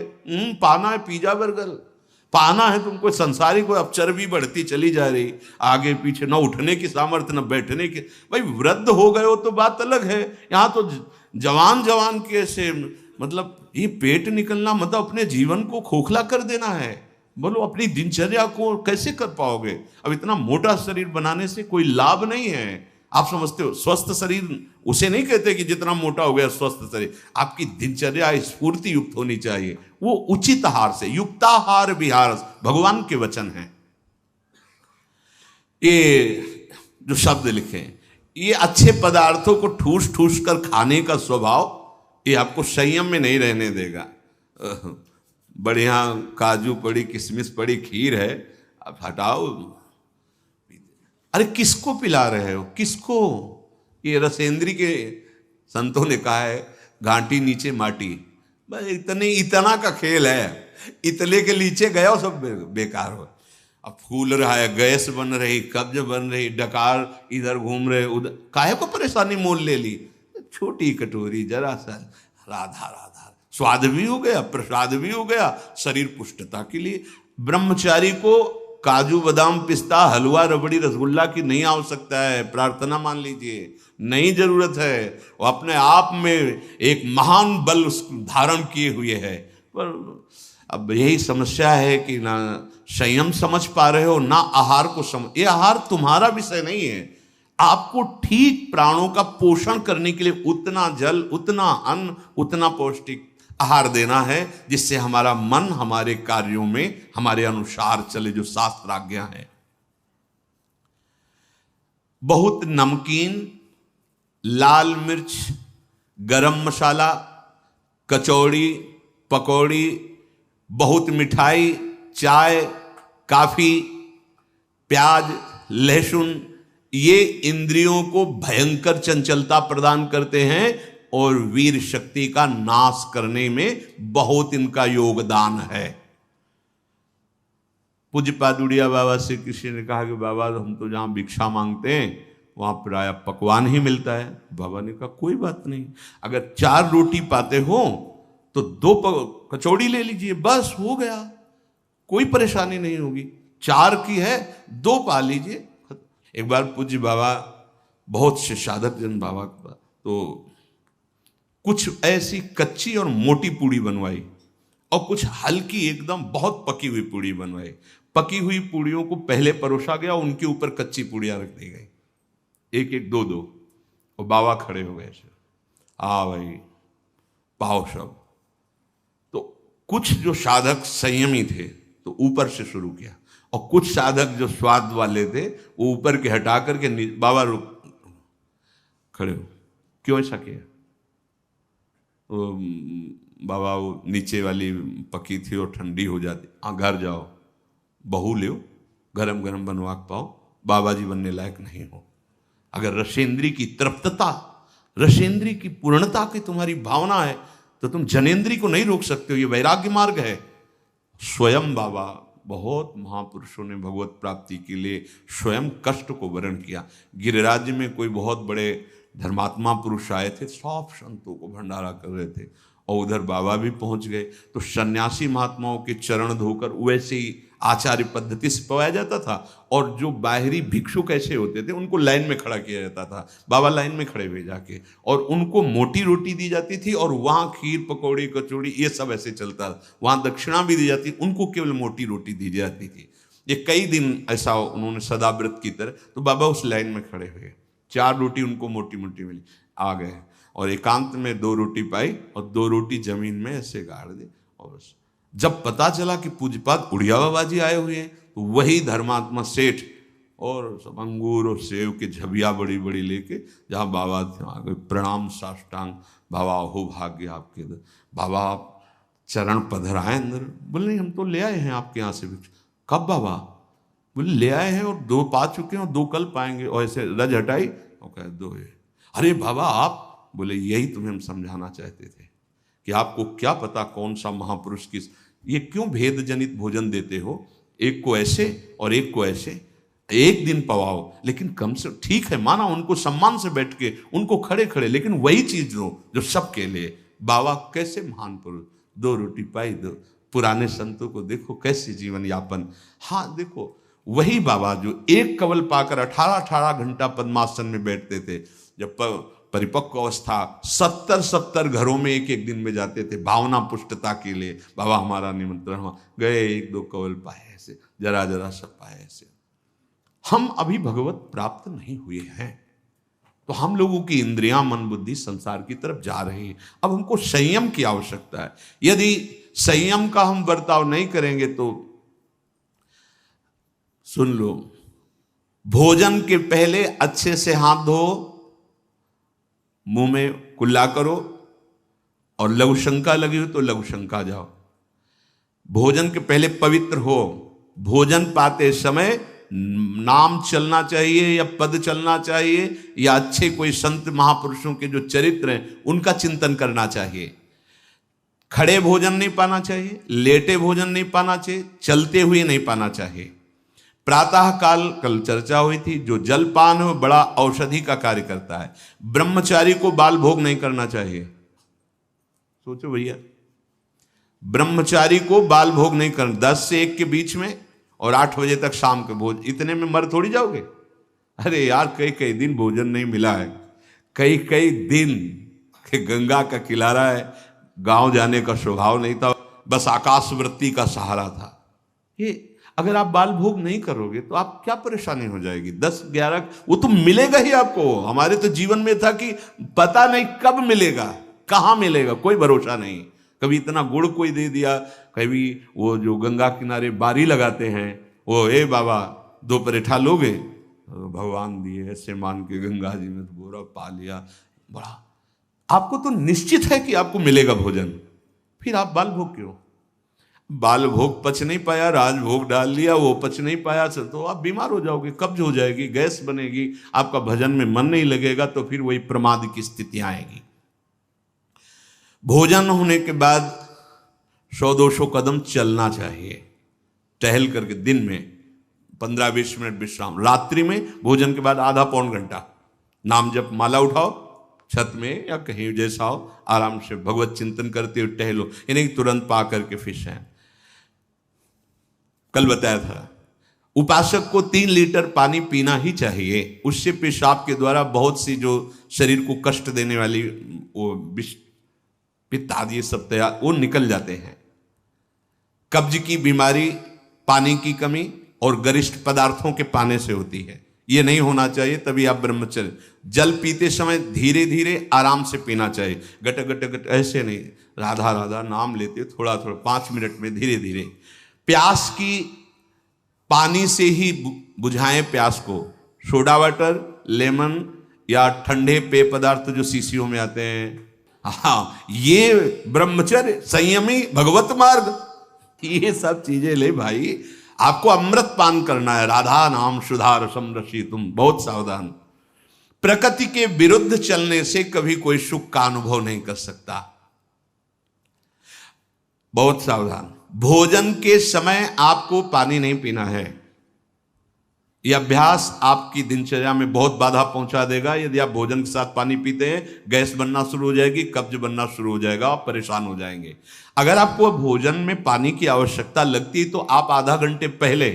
[SPEAKER 1] पाना है पिज्जा बर्गर, पाना है तुमको संसारिक को, अब चर्बी बढ़ती चली जा रही, आगे पीछे, न उठने की सामर्थ्य न बैठने की। भाई वृद्ध हो गए हो तो बात अलग है, यहाँ तो जवान जवान के ऐसे, मतलब ये पेट निकलना मतलब अपने जीवन को खोखला कर देना है। बोलो अपनी दिनचर्या को कैसे कर पाओगे? अब इतना मोटा शरीर बनाने से कोई लाभ नहीं है। आप समझते हो स्वस्थ शरीर उसे नहीं कहते कि जितना मोटा हो गया स्वस्थ शरीर। आपकी दिनचर्या स्फूर्ति युक्त होनी चाहिए, वो उचित आहार से, युक्ताहार विहार भगवान के वचन हैं। ये जो शब्द लिखे, ये अच्छे पदार्थों को ठूस ठूस कर खाने का स्वभाव, ये आपको संयम में नहीं रहने देगा। बढ़िया काजू पड़ी, किशमिश पड़ी, खीर है, अब हटाओ। अरे किसको पिला रहे हो? किसको? ये रसेंद्री के संतों ने कहा है, घाटी नीचे माटी। बस इतना का खेल है, इतने के नीचे गया हो सब बेकार हो। अब फूल रहा है, गैस बन रही, कब्ज बन रही, डकार इधर घूम रहे उधर, काहे को परेशानी मोल ले ली? छोटी कटोरी, जरा सा राधा राधा, स्वाद भी हो गया, प्रसाद भी हो गया, शरीर पुष्टता के लिए। ब्रह्मचारी को काजू बादाम पिस्ता हलवा रबड़ी रसगुल्ला की नहीं आवश्यकता है, प्रार्थना मान लीजिए, नहीं जरूरत है। वो अपने आप में एक महान बल धारण किए हुए है। पर अब यही समस्या है कि ना संयम समझ पा रहे हो, ना आहार को समझ। ये आहार तुम्हारा विषय नहीं है। आपको ठीक प्राणों का पोषण करने के लिए उतना जल, उतना अन्न, उतना पौष्टिक आहार देना है, जिससे हमारा मन हमारे कार्यों में हमारे अनुसार चले, जो शास्त्राज्ञा है। बहुत नमकीन, लाल मिर्च, गरम मसाला, कचौड़ी, पकौड़ी, बहुत मिठाई, चाय, काफी, प्याज, लहसुन, ये इंद्रियों को भयंकर चंचलता प्रदान करते हैं और वीर शक्ति का नाश करने में बहुत इनका योगदान है। पूज्य पादुड़िया बाबा से किसी ने कहा कि बाबा हम तो जहां भिक्षा मांगते हैं वहां प्राय पकवान ही मिलता है। बाबा ने कहा कोई बात नहीं, अगर 4 रोटी पाते हो तो 2 कचौड़ी ले लीजिए, बस हो गया, कोई परेशानी नहीं होगी। 4 की है, 2 पा लीजिए। एक बार पूज्य बाबा, बहुत से साधक जन बाबा का, तो कुछ ऐसी कच्ची और मोटी पूड़ी बनवाई और कुछ हल्की एकदम बहुत पकी हुई पूड़ी बनवाई। पकी हुई पूड़ियों को पहले परोसा गया, उनके ऊपर कच्ची पूड़ियां रख दी गई, 1-1, 2-2, और बाबा खड़े हो गए। भाई पाओ सब। तो कुछ जो साधक संयमी थे तो ऊपर से शुरू किया, और कुछ साधक जो स्वाद वाले थे वो ऊपर के हटा करके बाबा रुक खड़े हो। क्यों ऐसा किया? बाबा वो नीचे वाली पकी थी और ठंडी हो जाती, घर जाओ बहू ले, गरम गरम बनवा पाओ, बाबा जी बनने लायक नहीं हो। अगर रसेंद्री की तृप्तता, रसेंद्री की पूर्णता की तुम्हारी भावना है तो तुम जनेंद्री को नहीं रोक सकते हो। ये वैराग्य मार्ग है। स्वयं बाबा, बहुत महापुरुषों ने भगवत प्राप्ति के लिए स्वयं कष्ट को वर्ण किया। गिरिराज में कोई बहुत बड़े धर्मात्मा पुरुष आए थे, सब संतों को भंडारा कर रहे थे, और उधर बाबा भी पहुंच गए। तो सन्यासी महात्माओं के चरण धोकर वैसे ही आचार्य पद्धति से पवाया जाता था, और जो बाहरी भिक्षुक ऐसे होते थे उनको लाइन में खड़ा किया जाता था, बाबा लाइन में खड़े हुए जाके, और उनको मोटी रोटी दी जाती थी, और वहाँ खीर पकौड़ी कचौड़ी ये सब ऐसे चलता था, वहाँ दक्षिणा भी दी जाती, उनको केवल मोटी रोटी दी जाती थी। ये कई दिन ऐसा उन्होंने सदाव्रत की तरह, तो बाबा उस लाइन में खड़े हुए, 4 रोटी उनको मोटी मोटी मिली, आ गए और एकांत में 2 रोटी पाई और 2 रोटी जमीन में ऐसे गाड़ दी। और जब पता चला कि पूज्यपाद उड़िया बाबा जी आए हुए हैं, तो वही धर्मात्मा सेठ और सब अंगूर और सेव के झबिया बड़ी बड़ी लेके जहाँ बाबा थे आ गए, प्रणाम साष्टांग, बाबा हो भाग्य आपके, बाबा आप चरण पधराए अंदर। बोले नहीं, हम तो ले आए हैं आपके यहाँ से भिक्षा। कब बाबा? बोले ले आए हैं और 2 पा चुके हैं और 2 कल पाएंगे। और ऐसे रज हटाई और कहे 2 है। अरे बाबा आप? बोले यही तुम्हें हम समझाना चाहते थे कि आपको क्या पता कौन सा महापुरुष किस, ये क्यों भेद जनित भोजन देते हो, एक को ऐसे और एक को ऐसे, एक दिन पवाओ, लेकिन कम से ठीक है माना उनको सम्मान से बैठ के उनको खड़े खड़े, लेकिन वही चीज दो जो सबके लिए। बाबा कैसे महान पुरुष, 2 रोटी पाई, 2 पुराने संतों को देखो कैसे जीवन यापन। हाँ देखो वही बाबा जो एक कवल पाकर 18 घंटा पद्मासन में बैठते थे, जब परिपक्व अवस्था 70 घरों में एक दिन में जाते थे भावना पुष्टता के लिए। बाबा हमारा निमंत्रण हुआ, गए 1-2 कवल पाए ऐसे, जरा जरा सब पाए ऐसे। हम अभी भगवत प्राप्त नहीं हुए हैं, तो हम लोगों की इंद्रियां मन बुद्धि संसार की तरफ जा रही है। अब हमको संयम की आवश्यकता है। यदि संयम का हम बर्ताव नहीं करेंगे तो सुन लो, भोजन के पहले अच्छे से हाथ धो, मुंह में कुल्ला करो, और लघु शंका लगी हो तो लघु शंका जाओ। भोजन के पहले पवित्र हो। भोजन पाते समय नाम चलना चाहिए या पद चलना चाहिए, या अच्छे कोई संत महापुरुषों के जो चरित्र हैं उनका चिंतन करना चाहिए। खड़े भोजन नहीं पाना चाहिए, लेटे भोजन नहीं पाना चाहिए, चलते हुए नहीं पाना चाहिए। प्रातः काल कल चर्चा हुई थी, जो जलपान है बड़ा औषधि का कार्य करता है। ब्रह्मचारी को बाल भोग नहीं करना चाहिए। सोचो भैया, ब्रह्मचारी को बाल भोग नहीं करना, 10 से 1 के बीच में और 8 बजे तक शाम के भोज, इतने में मर थोड़ी जाओगे। अरे यार कई दिन भोजन नहीं मिला है, कई दिन के गंगा का किनारा है, गांव जाने का स्वभाव नहीं था, बस आकाशवृत्ति का सहारा था। ये अगर आप बाल भोग नहीं करोगे तो आप क्या परेशानी हो जाएगी। 10-11 वो तो मिलेगा ही आपको। हमारे तो जीवन में था कि पता नहीं कब मिलेगा, कहाँ मिलेगा, कोई भरोसा नहीं। कभी इतना गुड़ कोई दे दिया, कभी वो जो गंगा किनारे बारी लगाते हैं, वो ए बाबा 2 परेठा लोगे, भगवान दिए ऐसे मान के गंगा जी में गोरा पा लिया। बड़ा आपको तो निश्चित है कि आपको मिलेगा भोजन, फिर आप बाल भोग क्यों? बाल भोग पच नहीं पाया, राजभोग डाल लिया, वो पच नहीं पाया, तो आप बीमार हो जाओगे, कब्ज हो जाएगी, गैस बनेगी, आपका भजन में मन नहीं लगेगा, तो फिर वही प्रमाद की स्थिति आएगी। भोजन होने के बाद 100-200 कदम चलना चाहिए, टहल करके। दिन में 15-20 मिनट विश्राम, रात्रि में भोजन के बाद आधा पौन घंटा नाम जप माला उठाओ, छत में या कहीं जैसा हो, आराम से भगवत चिंतन करते हुए टहलो, यानी तुरंत पा करके फिश हैं। कल बताया था उपासक को 3 लीटर पानी पीना ही चाहिए, उससे पेशाब के द्वारा बहुत सी जो शरीर को कष्ट देने वाली वो पित्त आदि सब तैयार वो निकल जाते हैं। कब्ज की बीमारी पानी की कमी और गरिष्ठ पदार्थों के पाने से होती है, ये नहीं होना चाहिए। तभी आप ब्रह्मचर्य, जल पीते समय धीरे धीरे आराम से पीना चाहिए, गट गट गट ऐसे नहीं, राधा राधा नाम लेते थोड़ा थोड़ा 5 मिनट में धीरे धीरे। प्यास की पानी से ही बुझाएं प्यास को, सोडा वाटर, लेमन या ठंडे पेय पदार्थ जो शीशियों में आते हैं, हाँ ये ब्रह्मचर्य संयमी भगवत मार्ग, ये सब चीजें ले भाई। आपको अमृत पान करना है, राधा नाम सुधा रसम रसी तुम, बहुत सावधान। प्रकृति के विरुद्ध चलने से कभी कोई सुख का अनुभव नहीं कर सकता, बहुत सावधान। भोजन के समय आपको पानी नहीं पीना है, ये अभ्यास आपकी दिनचर्या में बहुत बाधा पहुंचा देगा। यदि आप भोजन के साथ पानी पीते हैं, गैस बनना शुरू हो जाएगी, कब्ज बनना शुरू हो जाएगा, आप परेशान हो जाएंगे। अगर आपको भोजन में पानी की आवश्यकता लगती है तो आप आधा घंटे पहले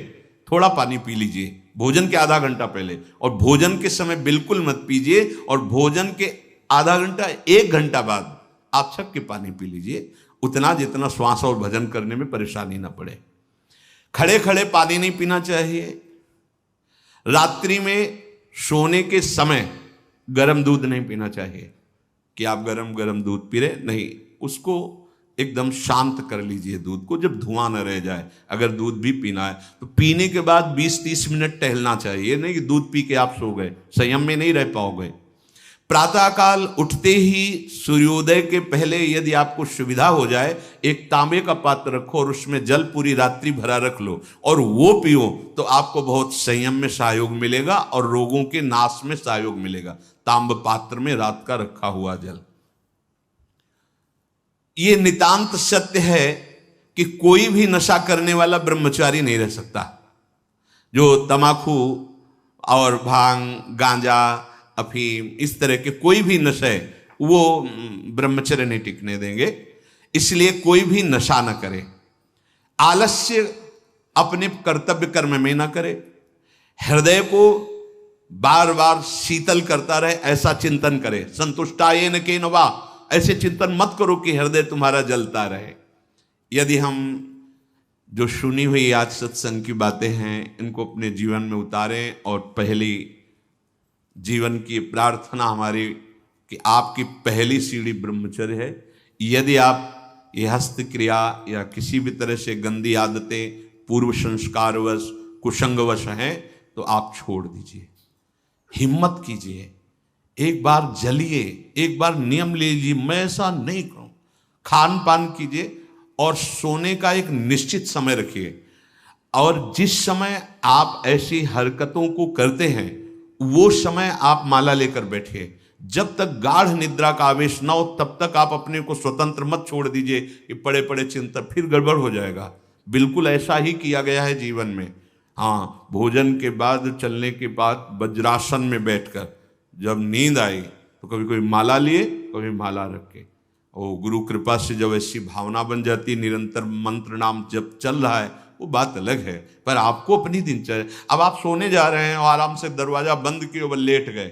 [SPEAKER 1] थोड़ा पानी पी लीजिए, भोजन के आधा घंटा पहले, और भोजन के समय बिल्कुल मत पीजिए, और भोजन के आधा घंटा 1 घंटा बाद आप छक के पानी पी लीजिए, उतना जितना श्वास और भजन करने में परेशानी ना पड़े। खड़े खड़े पानी नहीं पीना चाहिए। रात्रि में सोने के समय गर्म दूध नहीं पीना चाहिए कि आप गरम गरम दूध पी रहे, नहीं, उसको एकदम शांत कर लीजिए दूध को, जब धुआं न रह जाए। अगर दूध भी पीना है तो पीने के बाद 20-30 मिनट टहलना चाहिए, नहीं कि दूध पी के आप सो गए, संयम में नहीं रह पाओगे। प्रातःकाल उठते ही सूर्योदय के पहले यदि आपको सुविधा हो जाए, एक तांबे का पात्र रखो और उसमें जल पूरी रात्रि भरा रख लो और वो पियो, तो आपको बहुत संयम में सहयोग मिलेगा और रोगों के नाश में सहयोग मिलेगा। तांब पात्र में रात का रखा हुआ जल। ये नितांत सत्य है कि कोई भी नशा करने वाला ब्रह्मचारी नहीं रह सकता। जो तमाकू और भांग, गांजा, अफीम, इस तरह के कोई भी नशे, वो ब्रह्मचर्य नहीं टिकने देंगे। इसलिए कोई भी नशा न करे, आलस्य अपने कर्तव्य कर्म में न करे, हृदय को बार बार शीतल करता रहे, ऐसा चिंतन करे। संतुष्टायेन केन वा, ऐसे चिंतन मत करो कि हृदय तुम्हारा जलता रहे। यदि हम जो सुनी हुई आज सत्संग की बातें हैं इनको अपने जीवन में उतारें, और पहली जीवन की प्रार्थना हमारी कि आपकी पहली सीढ़ी ब्रह्मचर्य है। यदि आप ये हस्त क्रिया या किसी भी तरह से गंदी आदतें पूर्व संस्कारवश, कुसंगवश हैं तो आप छोड़ दीजिए, हिम्मत कीजिए, एक बार जलिए, एक बार नियम ले लीजिए, मैं ऐसा नहीं करूं। खान पान कीजिए और सोने का एक निश्चित समय रखिए, और जिस समय आप ऐसी हरकतों को करते हैं वो समय आप माला लेकर बैठिए। जब तक गाढ़ निद्रा का आवेश न हो तब तक आप अपने को स्वतंत्र मत छोड़ दीजिए कि पड़े पड़े चिंतन, फिर गड़बड़ हो जाएगा। बिल्कुल ऐसा ही किया गया है जीवन में। हाँ, भोजन के बाद, चलने के बाद वज्रासन में बैठकर जब नींद आई तो कभी कोई माला लिए, कभी माला रखे, और गुरु कृपा से जब ऐसी भावना बन जाती, निरंतर मंत्र नाम जब चल रहा है, वो बात अलग है। पर आपको अपनी दिनचर्या, अब आप सोने जा रहे हैं और आराम से दरवाजा बंद किए और लेट गए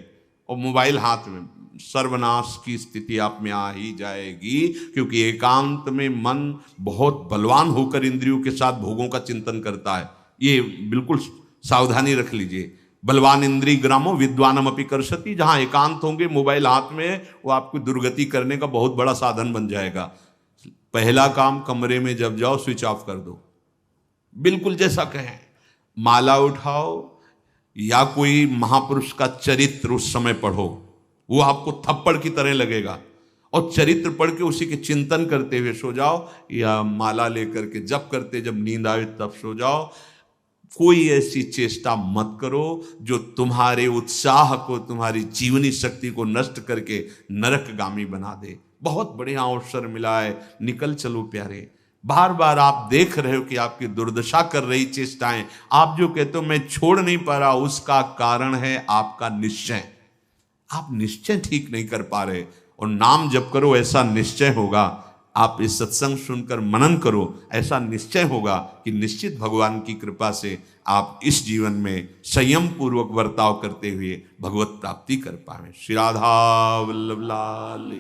[SPEAKER 1] और मोबाइल हाथ में, सर्वनाश की स्थिति आप में आ ही जाएगी। क्योंकि एकांत में मन बहुत बलवान होकर इंद्रियों के साथ भोगों का चिंतन करता है। ये बिल्कुल सावधानी रख लीजिए। बलवान इंद्रिय ग्रामो विद्वानम अपि कर्षति, जहां एकांत होंगे, मोबाइल हाथ में, वो आपको दुर्गति करने का बहुत बड़ा साधन बन जाएगा। पहला काम, कमरे में जब जाओ स्विच ऑफ कर दो, बिल्कुल जैसा कहें। माला उठाओ या कोई महापुरुष का चरित्र उस समय पढ़ो, वो आपको थप्पड़ की तरह लगेगा, और चरित्र पढ़ के उसी के चिंतन करते हुए सो जाओ, या माला लेकर के जप करते जब नींद आए तब सो जाओ। कोई ऐसी चेष्टा मत करो जो तुम्हारे उत्साह को, तुम्हारी जीवनी शक्ति को नष्ट करके नरकगामी बना दे। बहुत बढ़िया अवसर मिला है, निकल चलो प्यारे। बार बार आप देख रहे हो कि आपकी दुर्दशा कर रही चेष्टाएं, आप जो कहते हो मैं छोड़ नहीं पा रहा, उसका कारण है आपका निश्चय। आप निश्चय ठीक नहीं कर पा रहे, और नाम जप करो ऐसा निश्चय होगा। आप इस सत्संग सुनकर मनन करो, ऐसा निश्चय होगा कि निश्चित भगवान की कृपा से आप इस जीवन में संयम पूर्वक बर्ताव करते हुए भगवत प्राप्ति कर पाए। श्री राधा वल्लभ लाल।